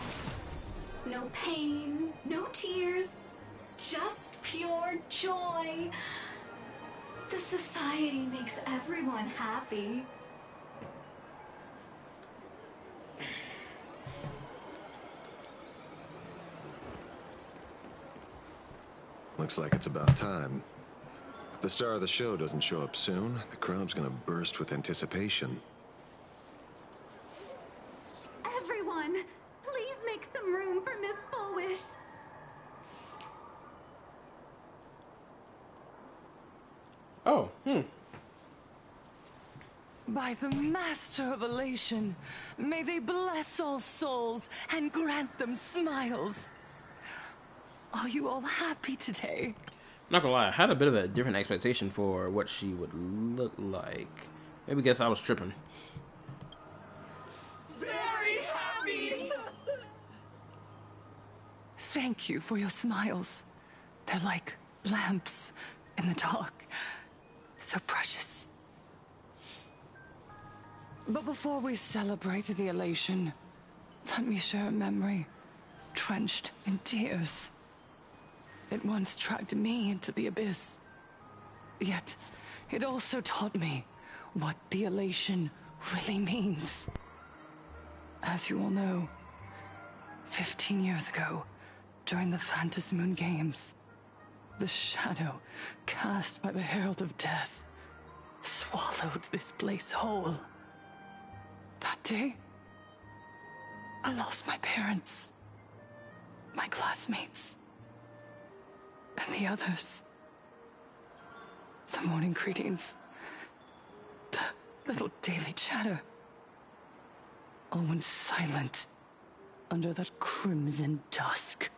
No pain, no tears, just pure joy. The society makes everyone happy. Looks like it's about time. If the star of the show doesn't show up soon, the crowd's gonna burst with anticipation. Everyone, please make some room for Miss Foolish. Oh, By the Master of Elation, may they bless all souls and grant them smiles. Are you all happy today? Not gonna lie, I had a bit of a different expectation for what she would look like. Maybe guess I was tripping. Very happy! Thank you for your smiles. They're like lamps in the dark. So precious. But before we celebrate the elation, let me share a memory drenched in tears. It once dragged me into the abyss. Yet, it also taught me what the elation really means. As you all know, 15 years ago, during the Phantasmoon Games, the shadow cast by the Herald of Death swallowed this place whole. That day, I lost my parents, my classmates, and the others. The morning greetings, the little daily chatter, all went silent under that crimson dusk.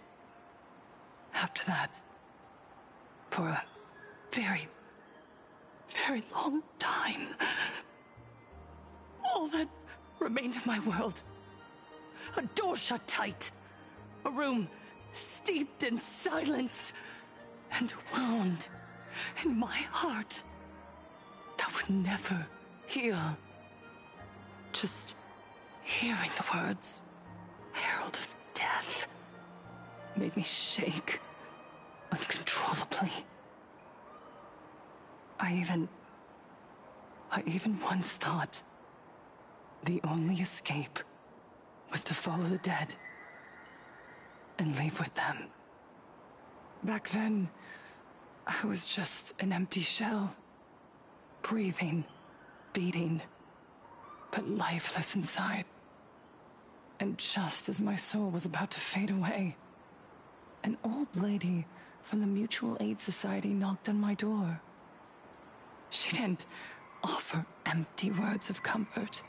After that, for a very, very long time, all that remained of my world, a door shut tight, a room steeped in silence, and a wound in my heart that would never heal. Just hearing the words, Herald of Death, made me shake uncontrollably. I even once thought the only escape was to follow the dead and leave with them. Back then, I was just an empty shell, breathing, beating, but lifeless inside. And just as my soul was about to fade away, an old lady from the Mutual Aid Society knocked on my door. She didn't offer empty words of comfort.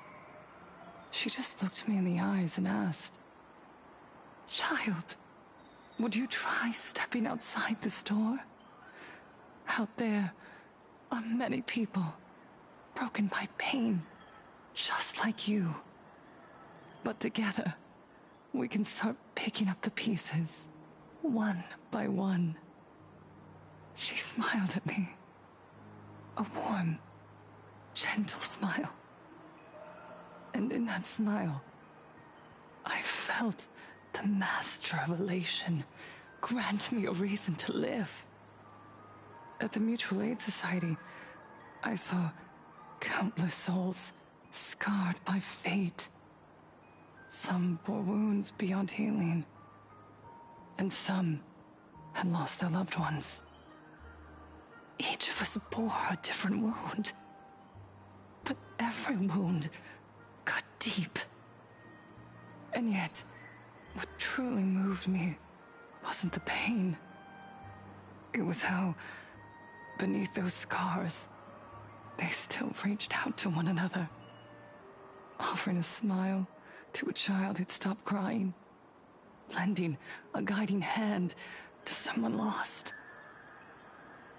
She just looked me in the eyes and asked, "Child, would you try stepping outside this door? Out there are many people broken by pain, just like you. But together, we can start picking up the pieces, one by one." She smiled at me. A warm, gentle smile. And in that smile, I felt the Master of Elation grant me a reason to live. At the Mutual Aid Society, I saw countless souls scarred by fate. Some bore wounds beyond healing, and some had lost their loved ones. Each of us bore a different wound, but every wound cut deep. And yet, what truly moved me wasn't the pain. It was how, beneath those scars, they still reached out to one another, offering a smile to a child who'd stopped crying, lending a guiding hand to someone lost.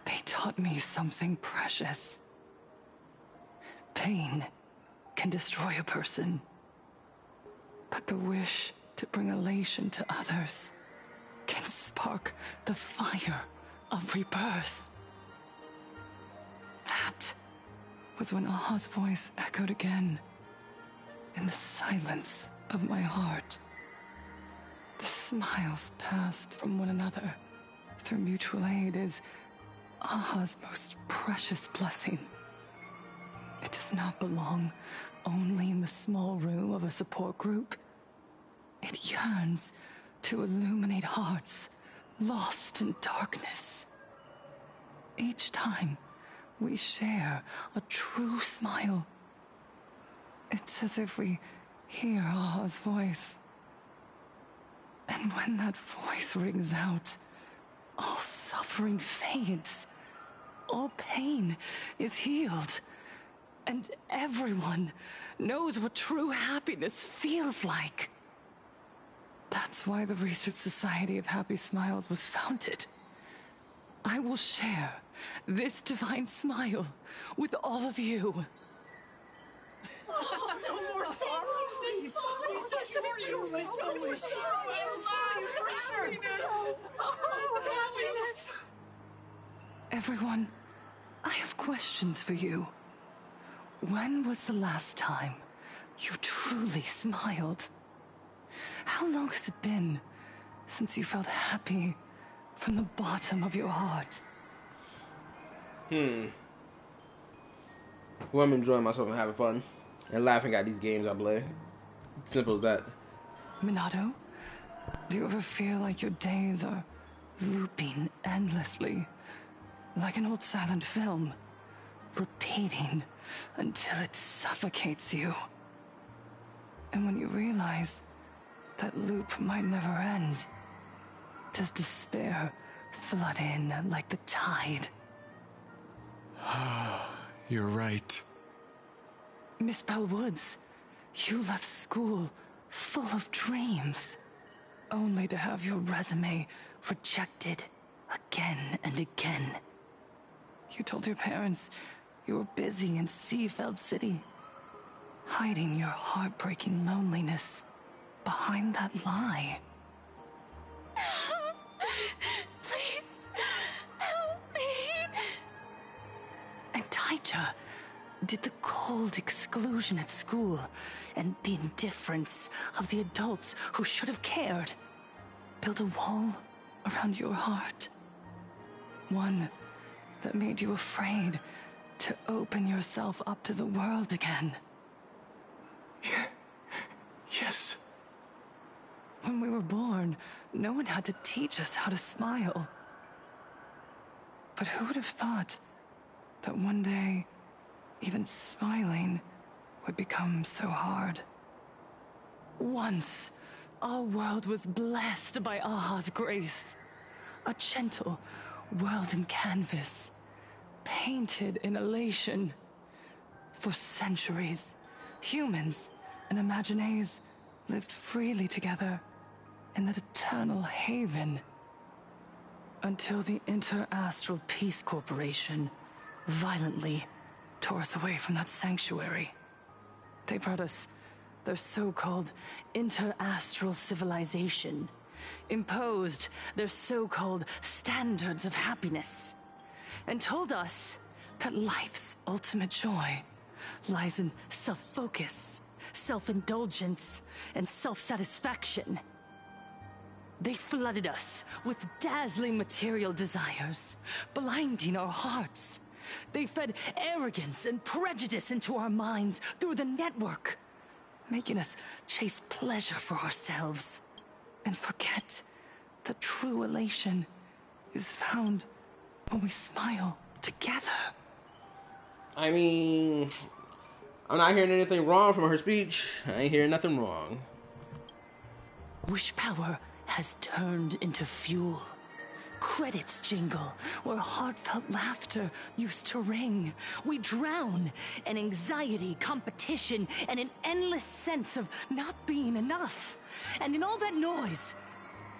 They taught me something precious. Pain can destroy a person, but the wish to bring elation to others can spark the fire of rebirth. That was when Aha's voice echoed again in the silence of my heart. The smiles passed from one another through mutual aid is Aha's most precious blessing. It does not belong only in the small room of a support group. It yearns to illuminate hearts lost in darkness. Each time we share a true smile, it's as if we hear Aha's voice. And when that voice rings out, all suffering fades, all pain is healed, And everyone knows what true happiness feels like. That's why the Research Society of Happy Smiles was founded. I will share this divine smile with all of you. Oh, no more sorrow! Everyone, I have questions for you. When was the last time you truly smiled? How long has it been since you felt happy from the bottom of your heart? Well, I'm enjoying myself and having fun and laughing at these games I play. Simple as that. Minato, do you ever feel like your days are looping endlessly? Like an old silent film, repeating until it suffocates you. And when you realize that loop might never end, does despair flood in like the tide? You're right. Miss Bellwoods, you left school full of dreams, only to have your resume rejected again and again. You told your parents you were busy in Seafeld City, hiding your heartbreaking loneliness behind that lie. Please, help me. And Taija did the cold exclusion at school and the indifference of the adults who should have cared build a wall around your heart. One that made you afraid to open yourself up to the world again. Yes. When we were born, no one had to teach us how to smile. But who would have thought that one day, even smiling would become so hard? Once, our world was blessed by Aha's grace. A gentle world in canvas, painted in elation. For centuries, humans and Imaginaes lived freely together in that eternal haven. Until the Inter-Astral Peace Corporation violently tore us away from that sanctuary. They brought us their so-called inter-astral civilization, imposed their so-called standards of happiness, and told us that life's ultimate joy lies in self-focus, self-indulgence, and self-satisfaction. They flooded us with dazzling material desires, blinding our hearts. They fed arrogance and prejudice into our minds through the network, making us chase pleasure for ourselves and forget that true elation is found when we smile together. I mean, I'm not hearing anything wrong from her speech. I ain't hearing nothing wrong. Wish power has turned into fuel. Credits jingle where heartfelt laughter used to ring. We drown in anxiety, competition, and an endless sense of not being enough. And in all that noise,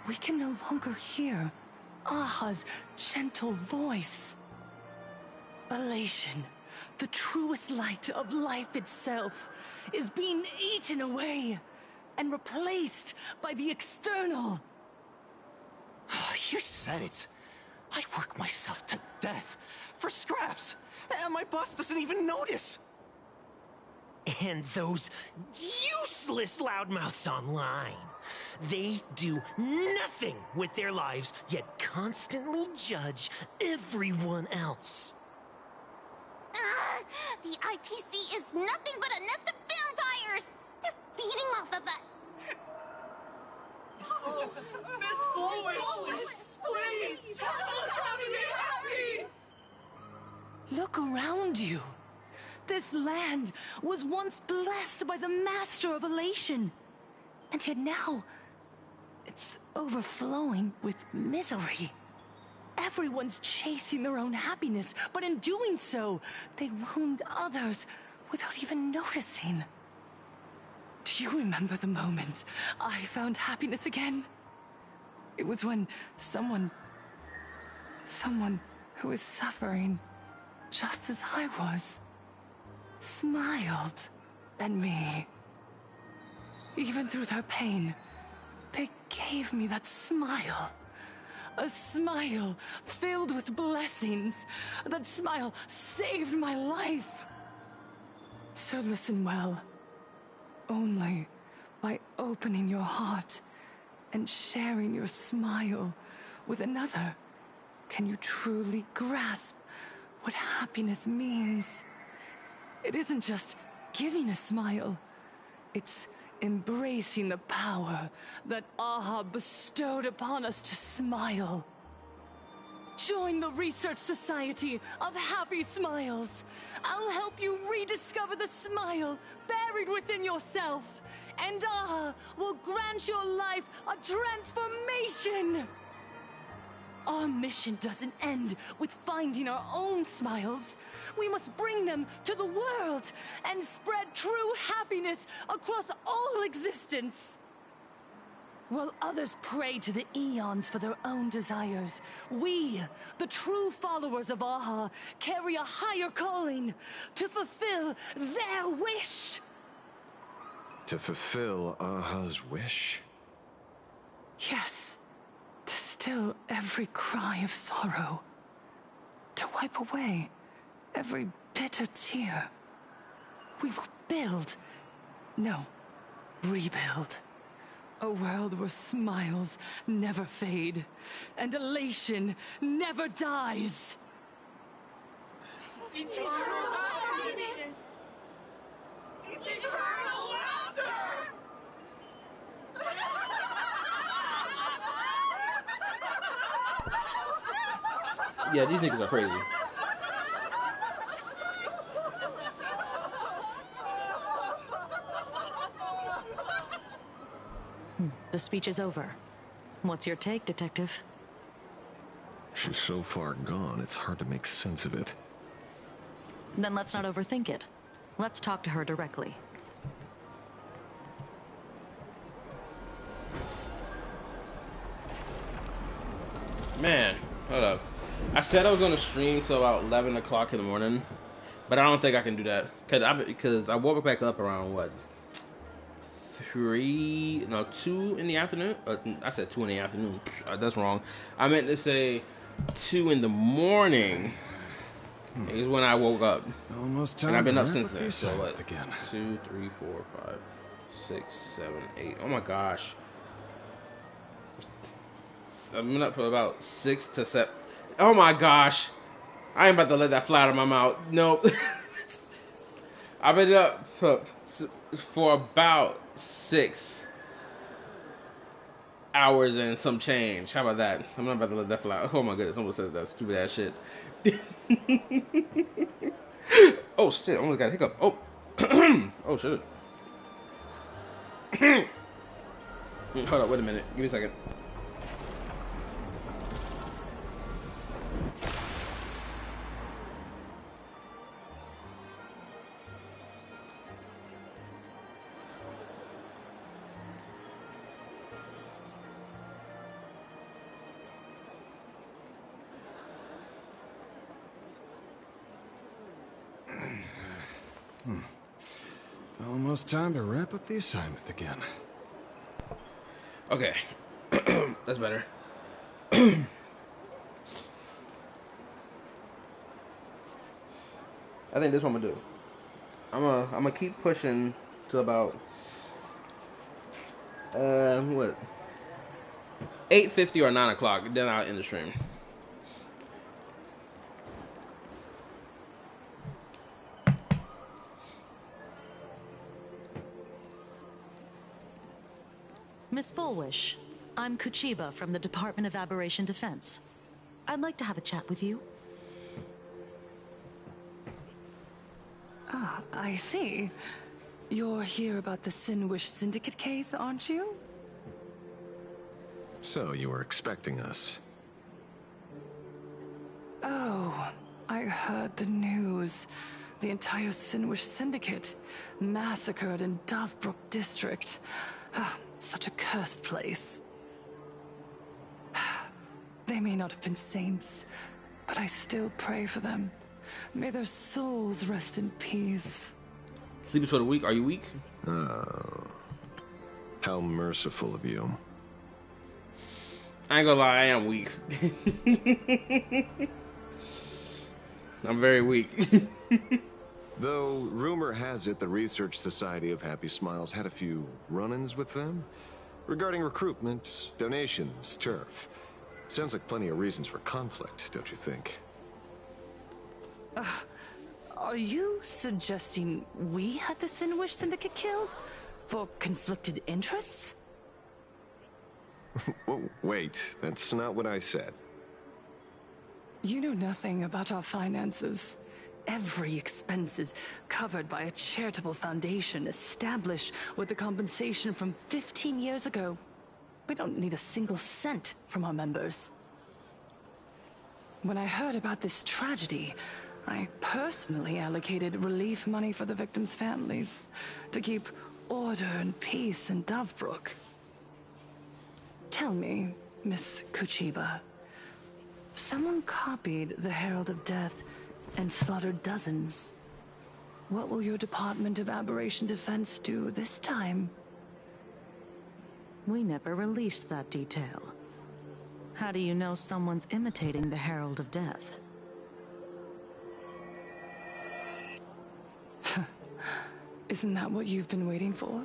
we can no longer hear Aha's gentle voice. Elation, the truest light of life itself, is being eaten away and replaced by the external. You said it. I work myself to death for scraps, and my boss doesn't even notice. And those useless loudmouths online. They do nothing with their lives, yet constantly judge everyone else. The IPC is nothing but a nest of vampires! They're feeding off of us! Oh, Miss Foolish, please tell us how to be happy! Look around you. This land was once blessed by the master of elation. And yet now, it's overflowing with misery. Everyone's chasing their own happiness, but in doing so, they wound others without even noticing. Do you remember the moment I found happiness again? It was when someone who was suffering just as I was, smiled at me. Even through their pain, they gave me that smile. A smile filled with blessings. That smile saved my life. So listen well. Only by opening your heart and sharing your smile with another can you truly grasp what happiness means. It isn't just giving a smile. It's embracing the power that Aha bestowed upon us to smile. Join the Research Society of Happy Smiles. I'll help you rediscover the smile buried within yourself. And Aha will grant your life a transformation. Our mission doesn't end with finding our own smiles. We must bring them to the world and spread true happiness across all existence. While others pray to the eons for their own desires, we, the true followers of Aha, carry a higher calling to fulfill their wish. To fulfill Aha's wish? Yes. To still every cry of sorrow. To wipe away every bitter tear. We will build, no, rebuild. A world where smiles never fade, and elation never dies. Eternal happiness! Eternal laughter! Yeah, these niggas are crazy. The speech is over. What's your take, Detective? She's so far gone, it's hard to make sense of it. Then let's not overthink it. Let's talk to her directly. Man, hold up. I said I was gonna stream till about 11 o'clock in the morning, but I don't think I can do that because I woke back up around what 2 in the afternoon. I said 2 in the afternoon. That's wrong. I meant to say 2 in the morning is when I woke up. Almost time. And I've been up to since wrap then. the So what? assignment again. 2, 3, 4, 5, 6, 7, 8. Oh my gosh. I've been up for about 6 to 7. Oh my gosh. I ain't about to let that fly out of my mouth. Nope. I've been up for about 6 hours and some change. How about that? I'm not about to let that fly. Oh my goodness. I almost said that stupid ass shit. Oh shit. I almost got a hiccup. Oh. Oh shit. Hold up. Wait a minute. Give me a second. Almost time to wrap up the assignment again. Okay. That's better. I think this is what I'm gonna do. I'm gonna keep pushing to about what 8:50 or 9 o'clock. Then I'll end the stream. Miss Fullwish, I'm Kuchiba from the Department of Aberration Defense. I'd like to have a chat with you. Ah, I see. You're here about the Sinwish Syndicate case, aren't you? So you were expecting us. Oh, I heard the news. The entire Sinwish Syndicate massacred in Dovebrook District. Ah, such a cursed place. They may not have been saints, but I still pray for them. May their souls rest in peace. Sleepers for the weak. Are you weak? Oh. How merciful of you. I ain't gonna lie, I am weak. I'm very weak. Though, rumor has it the Research Society of Happy Smiles had a few run-ins with them regarding recruitment, donations, turf. Sounds like plenty of reasons for conflict, don't you think? Are you suggesting we had the Sinwish Syndicate killed? For conflicted interests? Whoa, wait, that's not what I said. You know nothing about our finances. Every expense is covered by a charitable foundation established with the compensation from 15 years ago. We don't need a single cent from our members. When I heard about this tragedy, I personally allocated relief money for the victims' families to keep order and peace in Dovebrook. Tell me, Miss Kuchiba, someone copied the Herald of Death and slaughtered dozens. What will your Department of Aberration Defense do this time? We never released that detail. How do you know someone's imitating the Herald of Death? Isn't that what you've been waiting for?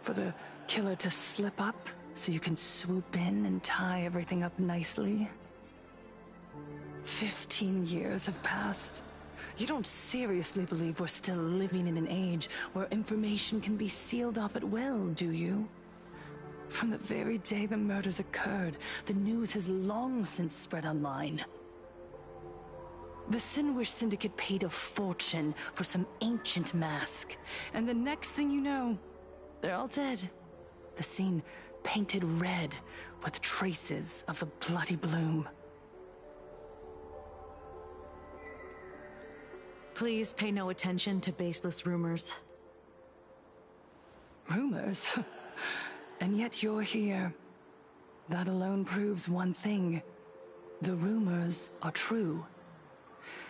For the killer to slip up so you can swoop in and tie everything up nicely? 15 years have passed. You don't seriously believe we're still living in an age where information can be sealed off at will, do you? From the very day the murders occurred, the news has long since spread online. The Sinwish Syndicate paid a fortune for some ancient mask, and the next thing you know, they're all dead. The scene painted red with traces of the bloody bloom. Please pay no attention to baseless rumors. Rumors? And yet you're here. That alone proves one thing. The rumors are true.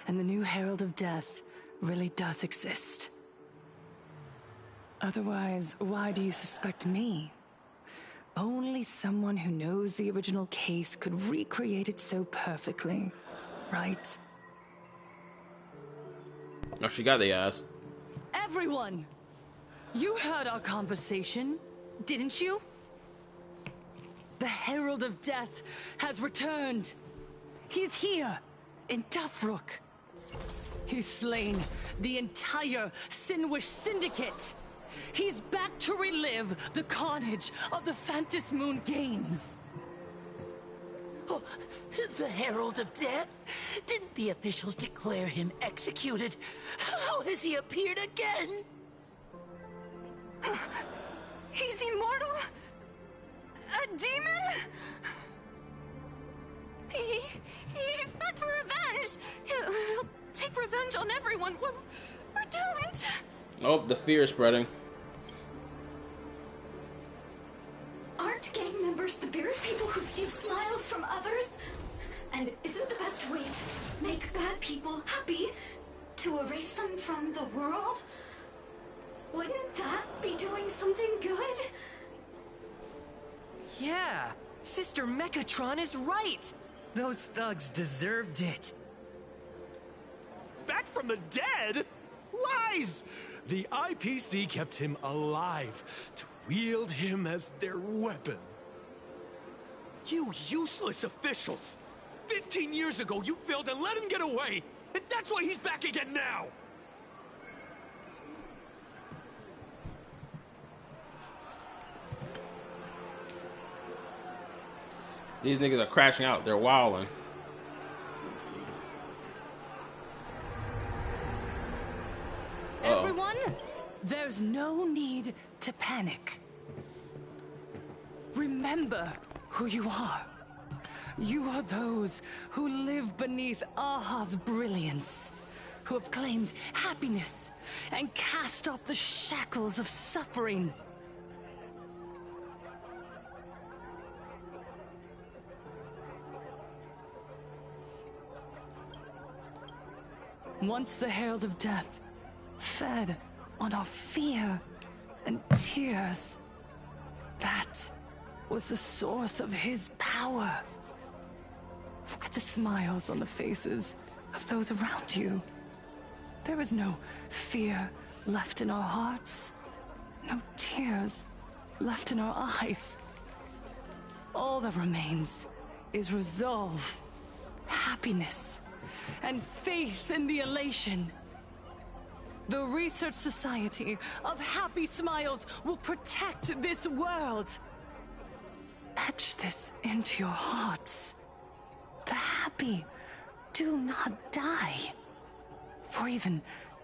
And the new Herald of Death really does exist. Otherwise, why do you suspect me? Only someone who knows the original case could recreate it so perfectly, right? Oh, she got the ass. Everyone! You heard our conversation, didn't you? The Herald of Death has returned. He's here, in Dovebrook. He's slain the entire Sinwish Syndicate. He's back to relive the carnage of the Phantom Moon Games. Oh, the Herald of Death? Didn't the officials declare him executed? How has he appeared again? He's immortal? A demon? He's back for revenge. He'll take revenge on everyone. We're doomed. Oh, the fear is spreading. Aren't gang members the very people who steal smiles from others? And isn't the best way to make bad people happy to erase them from the world? Wouldn't that be doing something good? Yeah, Sister Mechatron is right. Those thugs deserved it. Back from the dead? Lies! The IPC kept him alive to wield him as their weapon. You useless officials! 15 years ago, you failed and let him get away! And that's why he's back again now! These niggas are crashing out. They're wilding. Everyone, there's no need to panic. Remember who you are. You are those who live beneath Aha's brilliance. who have claimed happiness and cast off the shackles of suffering. Once the Herald of Death fed on our fear and tears, that was the source of his power. Look at the smiles on the faces of those around you. There is no fear left in our hearts, no tears left in our eyes. All that remains is resolve, happiness, and faith in the elation. The Research Society of Happy Smiles will protect this world. Etch this into your hearts. The happy do not die, for even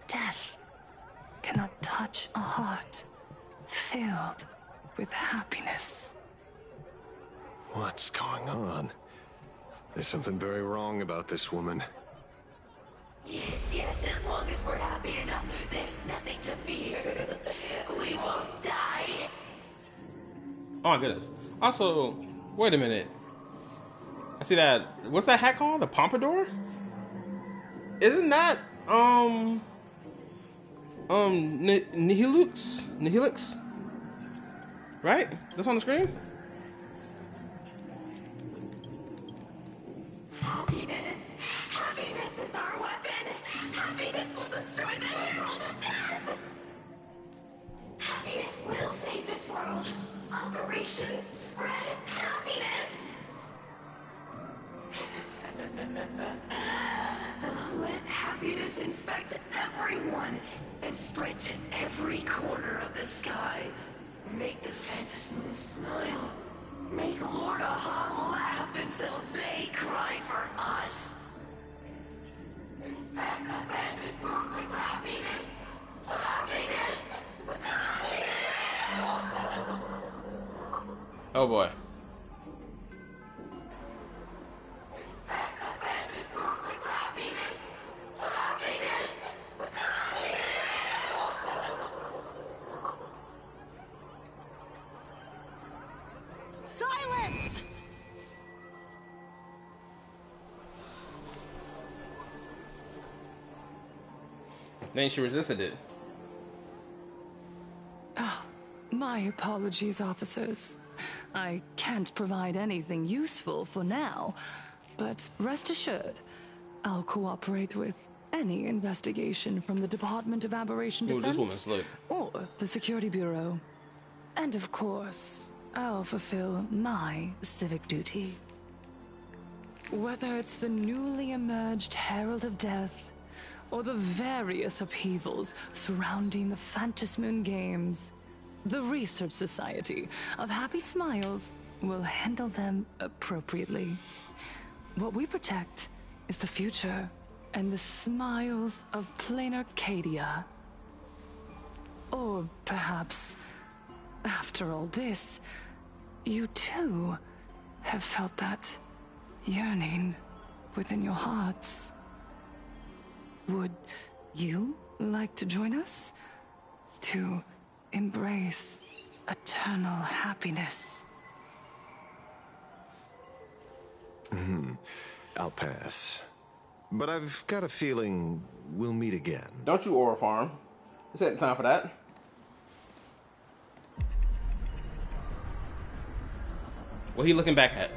death cannot touch a heart filled with happiness. What's going on? There's something very wrong about this woman. Yes, as long as we're happy enough, there's nothing to fear. We won't die. Oh my goodness. Also, wait a minute. I see that. What's that hat called? The Pompadour? Isn't that Nihilux? Nihilux? Right? That's on the screen? Happiness is our weapon. Happiness will destroy the Herald of Death. Happiness will save this world. Operation Spread Happiness. Let happiness infect everyone and spread to every corner of the sky. Make the Phantom Moon smile. Make Lord Aha laugh until they cry for us. Infect the Phantom Moon with happiness. Happiness. Oh boy. Silence! Then she resisted it. My apologies, officers. I can't provide anything useful for now, but rest assured, I'll cooperate with any investigation from the Department of Aberration Ooh, this Defense woman's or the Security Bureau. And of course, I'll fulfill my civic duty. Whether it's the newly emerged Herald of Death or the various upheavals surrounding the Phantasmoon Games, the Research Society of Happy Smiles will handle them appropriately. What we protect is the future and the smiles of plain Arcadia. Or perhaps, after all this, you too have felt that yearning within your hearts. Would you like to join us to embrace eternal happiness? I'll pass. But I've got a feeling we'll meet again. Don't you, Aura Farm? It's ain't time for that. What are you looking back at?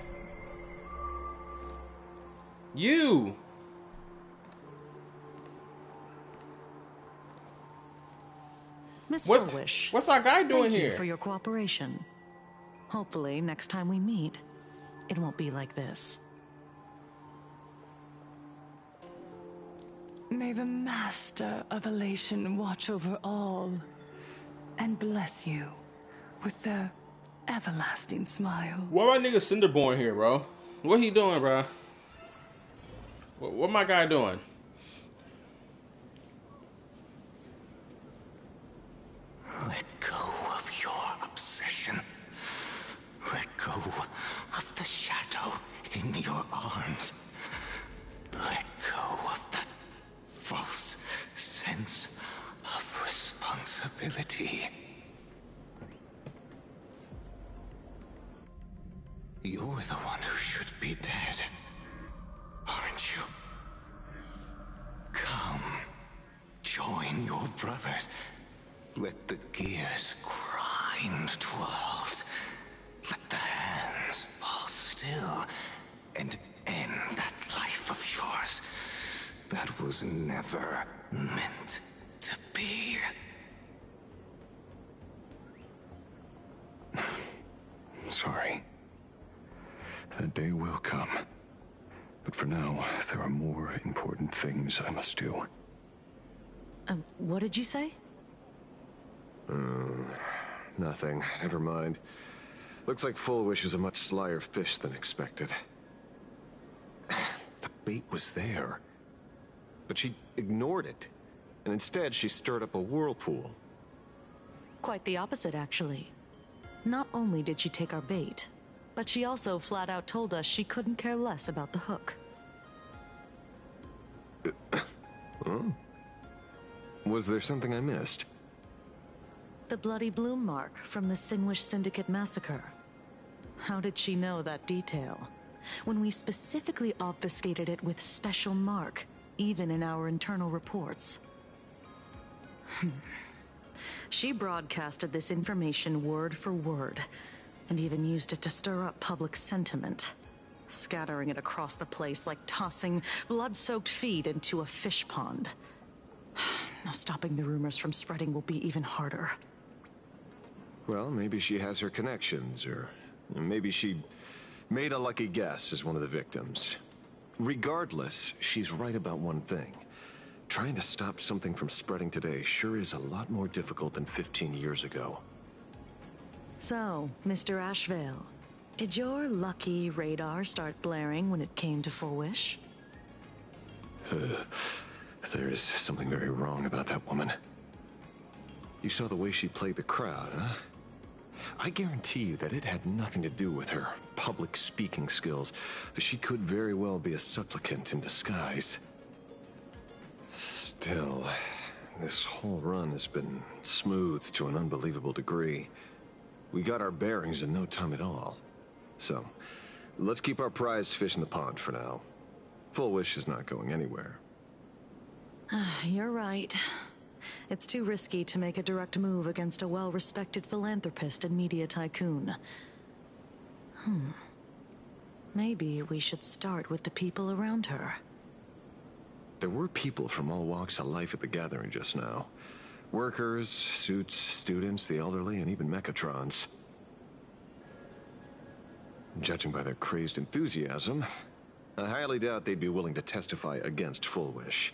You! Miss What? Furwish. What's our guy doing Thank here? you for your cooperation. Hopefully, next time we meet, it won't be like this. May the Master of Elation watch over all and bless you with their everlasting smile. Why my nigga Cinderborn here, bro? What he doing, bro? What my guy doing? Let go of your obsession. Let go of the shadow in your arms. Let go of that false responsibility. You're the one who should be dead, aren't you? Come, join your brothers. Let the gears grind to a halt. Let the hands fall still and end that life of yours that was never meant to be. Sorry. That day will come. But for now, there are more important things I must do. What did you say? Nothing. Never mind. Looks like Full Wish is a much slyer fish than expected. The bait was there. But she ignored it. And instead, she stirred up a whirlpool. Quite the opposite, actually. Not only did she take our bait, but she also flat out told us she couldn't care less about the hook. Was there something I missed? The bloody bloom mark from the Singwish Syndicate massacre. How did she know that detail? When we specifically obfuscated it with special mark, even in our internal reports. She broadcasted this information word for word, and even used it to stir up public sentiment, scattering it across the place like tossing blood-soaked feed into a fish pond. Now stopping the rumors from spreading will be even harder. Well, maybe she has her connections, or maybe she made a lucky guess as one of the victims. Regardless, she's right about one thing. Trying to stop something from spreading today sure is a lot more difficult than 15 years ago. So, Mr. Ashvale, did your lucky radar start blaring when it came to Full Wish? There is something very wrong about that woman. You saw the way she played the crowd, huh? I guarantee you that it had nothing to do with her public speaking skills. She could very well be a supplicant in disguise. Still, this whole run has been smooth to an unbelievable degree. We got our bearings in no time at all. So, let's keep our prized fish in the pond for now. Full Wish is not going anywhere. You're right. It's too risky to make a direct move against a well-respected philanthropist and media tycoon. Maybe we should start with the people around her. There were people from all walks of life at the gathering just now. Workers, suits, students, the elderly, and even mechatrons. Judging by their crazed enthusiasm, I highly doubt they'd be willing to testify against Full Wish.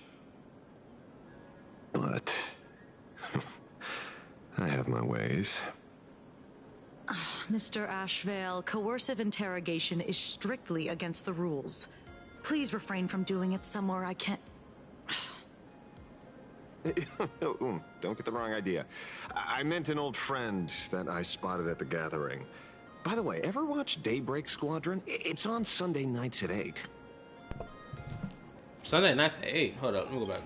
But I have my ways. Mr. Ashvale, coercive interrogation is strictly against the rules. Please refrain from doing it somewhere I can't... Don't get the wrong idea. I meant an old friend that I spotted at the gathering. By the way, ever watch Daybreak Squadron? It's on Sunday nights at 8. Sunday nights at 8? Hold up, let me go back.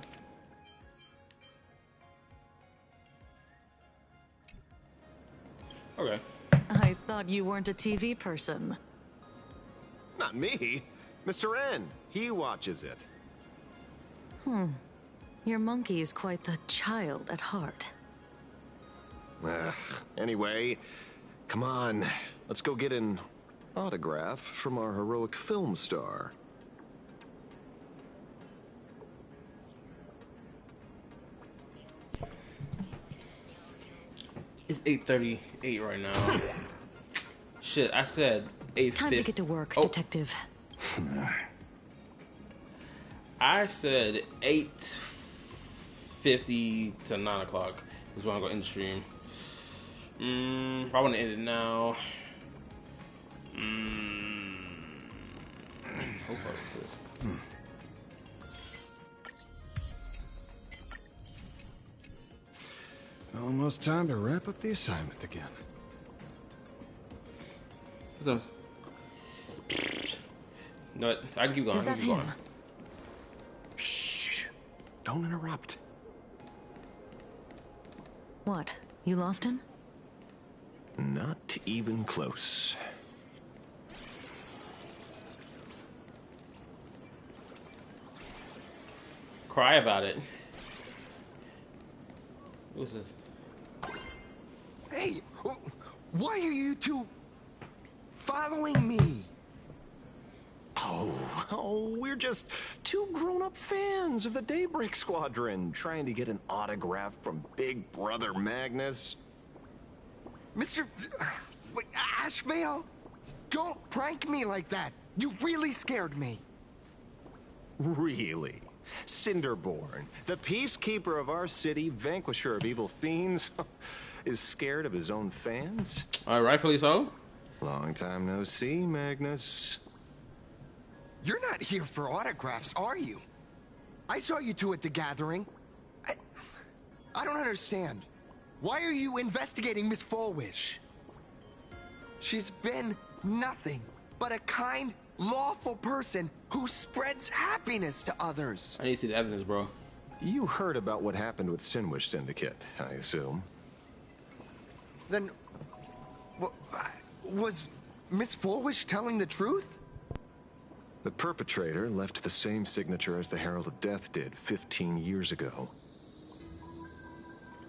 Okay. I thought you weren't a TV person. Not me. Mr. N. He watches it. Your monkey is quite the child at heart. Anyway, come on. Let's go get an autograph from our heroic film star. It's 8:38 right now. Shit, I said 8:50. Time to get to work, Detective. I said 8:50 to 9 o'clock is when I'm going to end the stream. If I want to end it now. How far is this? Almost time to wrap up the assignment again. No, I can keep going. I can keep going. Shh! Don't interrupt. What? You lost him? Not even close. Cry about it. Who's this? Hey, why are you two following me? Oh, we're just two grown-up fans of the Daybreak Squadron trying to get an autograph from Big Brother Magnus. Mr. Ashvale, don't prank me like that. You really scared me. Really? Cinderborn, the peacekeeper of our city, vanquisher of evil fiends, is scared of his own fans? Rightfully so. Long time no see, Magnus. You're not here for autographs, are you? I saw you two at the gathering. I don't understand. Why are you investigating Miss Fullwish? She's been nothing but a kind, lawful person who spreads happiness to others. I need to see the evidence, bro. You heard about what happened with Sinwish Syndicate, I assume. Then, was Miss Fullwish telling the truth? The perpetrator left the same signature as the Herald of Death did 15 years ago.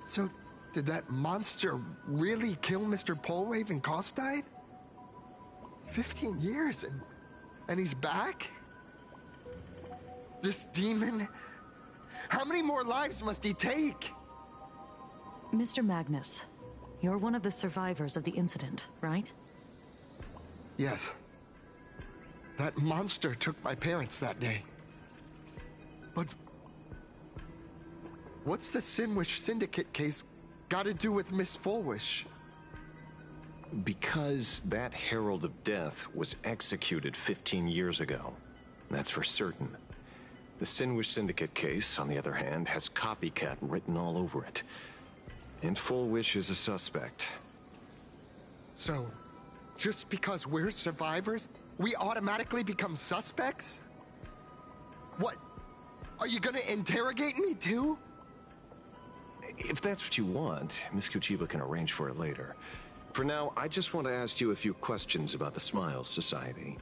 So, did that monster really kill Mr. Polwave and Costide? 15 years and he's back? This demon? How many more lives must he take? Mr. Magnus, you're one of the survivors of the incident, right? Yes. That monster took my parents that day. But what's the Sinwish Syndicate case got to do with Miss Fullwish? Because that Herald of Death was executed 15 years ago. That's for certain. The Sinwish Syndicate case, on the other hand, has copycat written all over it. And Fullwish is a suspect. So, just because we're survivors, we automatically become suspects? What? Are you gonna interrogate me too? If that's what you want, Miss Kuchiba can arrange for it later. For now, I just want to ask you a few questions about the Smiles Society.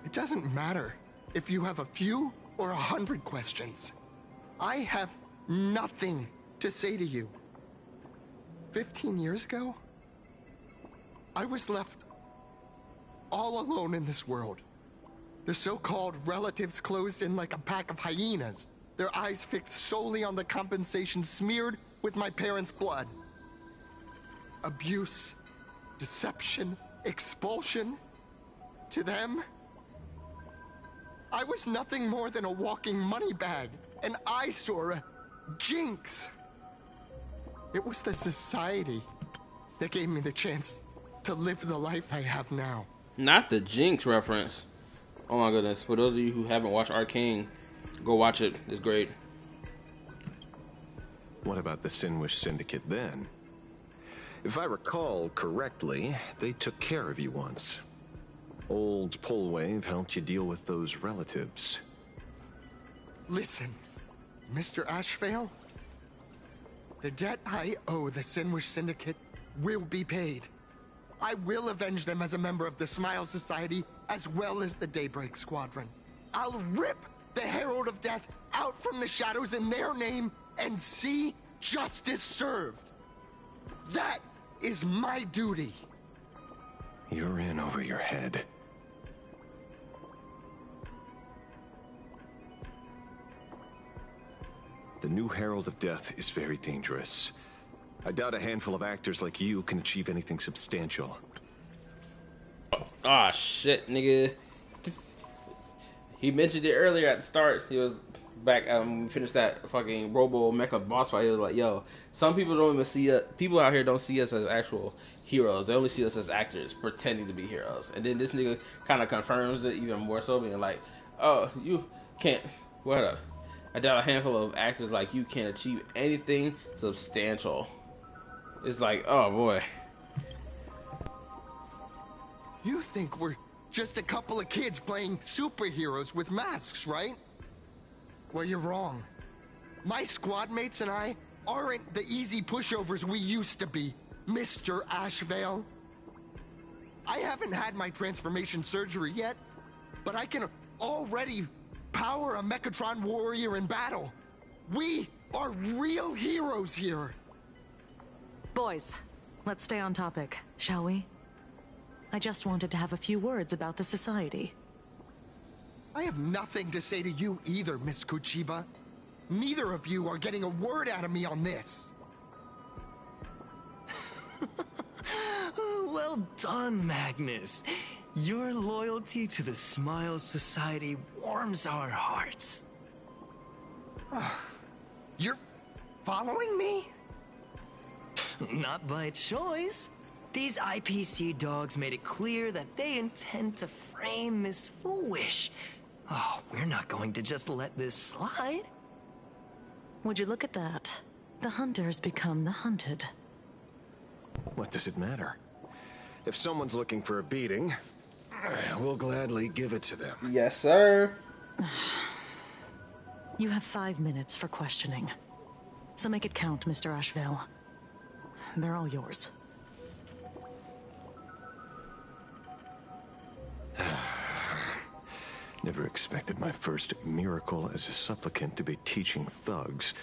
It doesn't matter if you have a few or 100 questions. I have nothing to say to you. 15 years ago, I was left all alone in this world. The so-called relatives closed in like a pack of hyenas, their eyes fixed solely on the compensation smeared with my parents' blood. Abuse, deception, expulsion. To them, I was nothing more than a walking money bag, an eyesore, a jinx. It was the society that gave me the chance to live the life I have now. Not the Jinx reference. Oh my goodness. For those of you who haven't watched Arcane, go watch it. It's great. What about the Sinwish Syndicate then? If I recall correctly, they took care of you once. Old Polwave helped you deal with those relatives. Listen, Mr. Ashvale, the debt I owe the Sinwish Syndicate will be paid. I will avenge them as a member of the Smile Society, as well as the Daybreak Squadron. I'll rip the Herald of Death out from the shadows in their name and see justice served. That is my duty. You're in over your head. The new Herald of Death is very dangerous. I doubt a handful of actors like you can achieve anything substantial. Ah, shit, nigga. He mentioned it earlier at the start. He was back, we finished that fucking Robo Mecha boss fight. He was like, yo, some people don't even see us, people out here don't see us as actual heroes. They only see us as actors pretending to be heroes. And then this nigga kind of confirms it even more so, being like, oh, you can't, what up? I doubt a handful of actors like you can achieve anything substantial. It's like, oh boy. You think we're just a couple of kids playing superheroes with masks, right? Well, you're wrong. My squad mates and I aren't the easy pushovers we used to be, Mr. Ashvale. I haven't had my transformation surgery yet, but I can already power a Mechatron warrior in battle. We are real heroes here. Boys, let's stay on topic, shall we? I just wanted to have a few words about the society. I have nothing to say to you either, Miss Kuchiba. Neither of you are getting a word out of me on this. Well done, Magnus. Your loyalty to the Smile Society warms our hearts. You're following me? Not by choice. These IPC dogs made it clear that they intend to frame Miss Foolish. Oh, we're not going to just let this slide. Would you look at that? The hunters become the hunted. What does it matter? If someone's looking for a beating, we'll gladly give it to them. Yes, sir. You have 5 minutes for questioning. So make it count, Mr. Ashvale. They're all yours. Never expected my first miracle as a supplicant to be teaching thugs.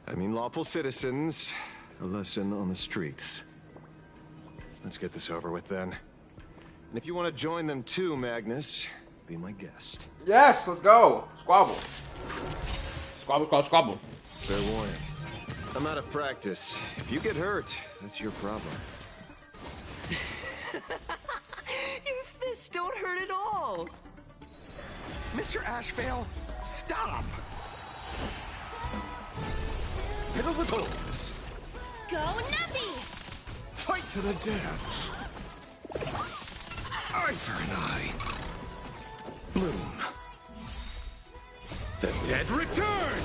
I mean lawful citizens, a lesson on the streets. Let's get this over with then. And if you want to join them too, Magnus, be my guest. Yes, let's go. Squabble. Squabble, squabble, squabble. Fair warning. I'm out of practice. If you get hurt, that's your problem. Your fists don't hurt at all. Mr. Ashvale, stop! Riddle with holes. Go Nuppy! Fight to the death. Eye for an eye. Bloom. The dead return!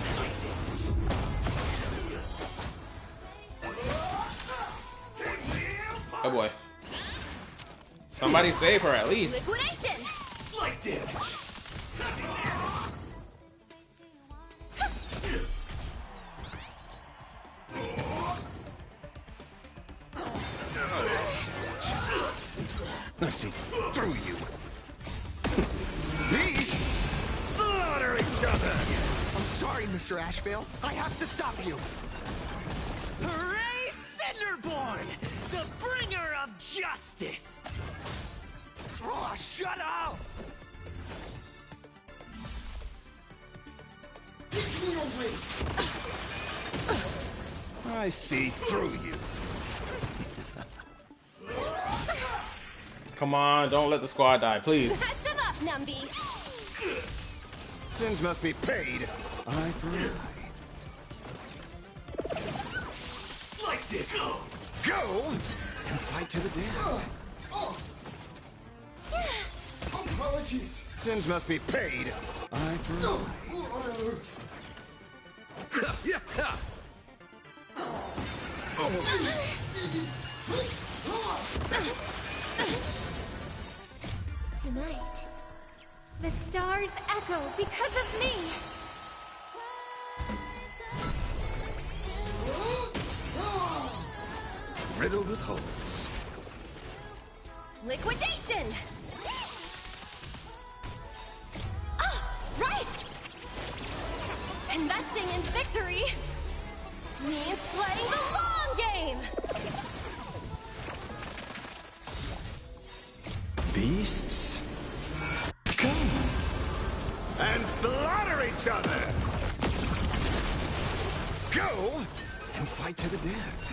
Oh boy. Somebody save her at least. Liquidation! Light damage! I see through you. Beasts! Slaughter each other! I'm sorry, Mr. Ashvale. I have to stop you. Hooray, Cinderborn! The bringer of justice! Oh, shut up! I see through you. Come on, don't let the squad die, please. Patch them up, Numby! Sins must be paid. Eye for an eye. Light it! Go! And fight to the death. Apologies. Sins must be paid. Eye for an eye. Yeah. Tonight, the stars echo because of me! Riddled with holes. Liquidation! Ah, right! Investing in victory means playing the long game! Beasts, come and slaughter each other. Go and fight to the death.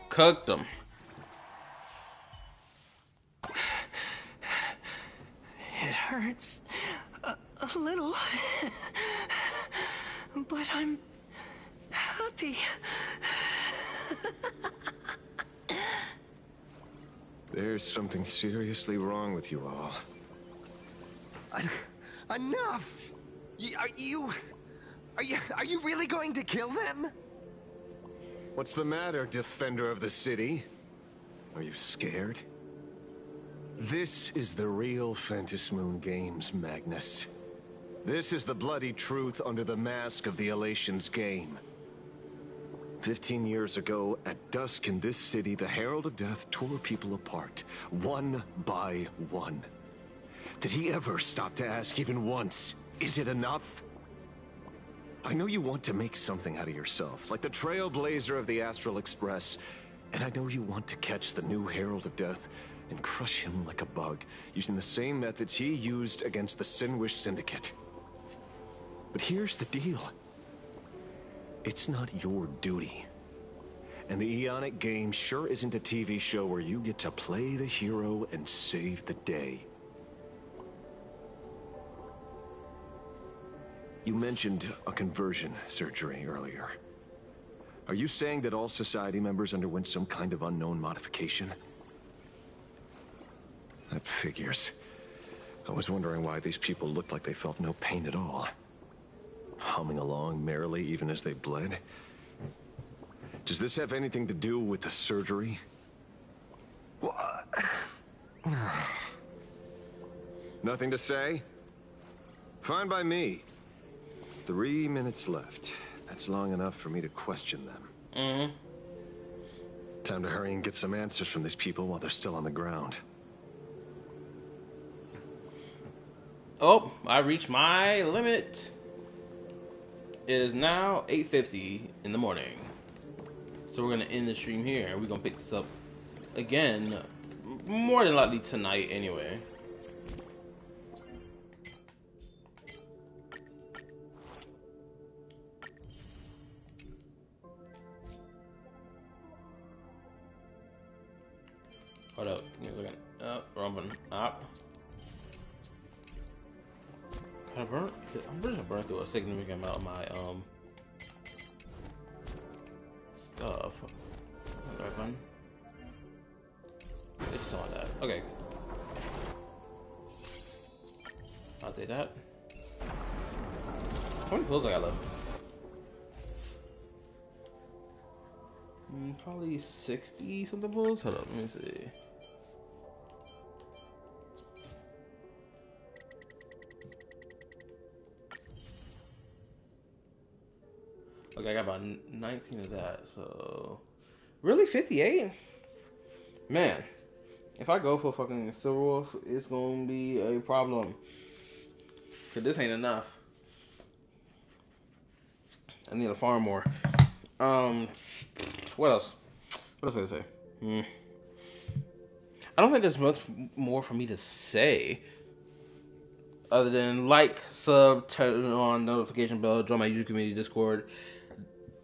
Cooked them. It hurts a little, but I'm happy. There's something seriously wrong with you all. Enough! Are you really going to kill them? What's the matter, defender of the city? Are you scared? This is the real Phantasmoon Games, Magnus. This is the bloody truth under the mask of the Elation's game. 15 years ago, at dusk in this city, the Herald of Death tore people apart, one by one. Did he ever stop to ask even once, is it enough? I know you want to make something out of yourself, like the trailblazer of the Astral Express, and I know you want to catch the new Herald of Death and crush him like a bug, using the same methods he used against the Sinwish Syndicate. But here's the deal. It's not your duty. And the Eonic game sure isn't a TV show where you get to play the hero and save the day. You mentioned a conversion surgery earlier. Are you saying that all Society members underwent some kind of unknown modification? That figures. I was wondering why these people looked like they felt no pain at all. Humming along merrily even as they bled. Does this have anything to do with the surgery? What? Nothing to say? Fine by me. 3 minutes left. That's long enough for me to question them. Time to hurry and get some answers from these people while they're still on the ground. Oh, I reached my limit. It is now 8:50 in the morning. So we're going to end the stream here. We're going to pick this up again, more than likely tonight anyway. Hold up. Give me a second. Wrong button. Up. I'm pretty sure I burned through a significant amount of my stuff. Right button. It's on that. Okay. I'll take that. How many pills I got left? Probably 60 something pills. Hold up, let me see. Okay, I got about 19 of that, so... Really? 58? Man, if I go for fucking Silver Wolf, it's gonna be a problem. Cause this ain't enough. I need to farm more. What else? What else did I say? I don't think there's much more for me to say. Other than like, sub, turn on notification bell, join my YouTube community Discord,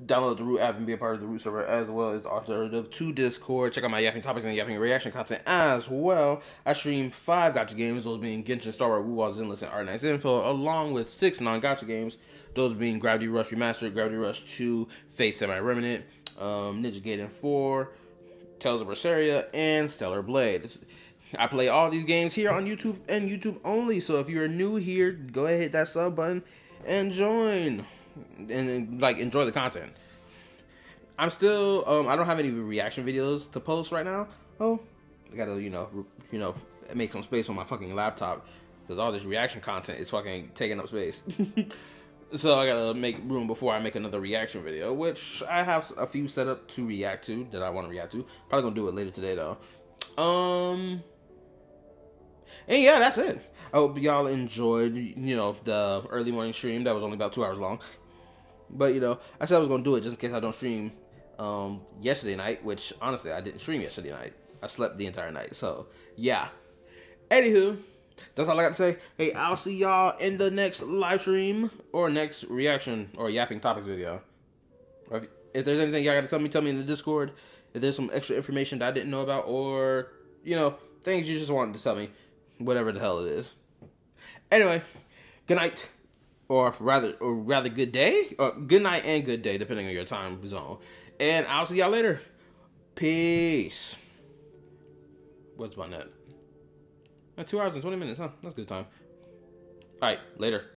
download the Root app and be a part of the Root server, as well as alternative to Discord. Check out my yapping topics and yapping reaction content as well. I stream 5 gacha games, those being Genshin, Star Wars, Wu Zenless, and Art Knight's Info, along with 6 non-gacha games, those being Gravity Rush Remastered, Gravity Rush 2, Fate Semi-Remnant, Ninja Gaiden 4, Tales of Berseria, and Stellar Blade. I play all these games here on YouTube and YouTube only, so if you're new here, go ahead, hit that sub button and join. And like enjoy the content. I'm still I don't have any reaction videos to post right now. Oh, I gotta you know make some space on my fucking laptop because all this reaction content is fucking taking up space. So I gotta make room before I make another reaction video, which I have a few set up to react to that I want to react to. Probably gonna do it later today though. And yeah, that's it. I hope y'all enjoyed, the early morning stream. That was only about 2 hours long. But, I said I was going to do it just in case I don't stream yesterday night, which, honestly, I didn't stream yesterday night. I slept the entire night, so, yeah. Anywho, that's all I got to say. Hey, I'll see y'all in the next live stream or next reaction or yapping topics video. If there's anything y'all got to tell me in the Discord, if there's some extra information that I didn't know about, or, things you just wanted to tell me, whatever the hell it is. Anyway, good night. Or rather good day, or good night and good day, depending on your time zone. And I'll see y'all later. Peace. What's my net? 2 hours and 20 minutes, huh? That's a good time. Alright, later.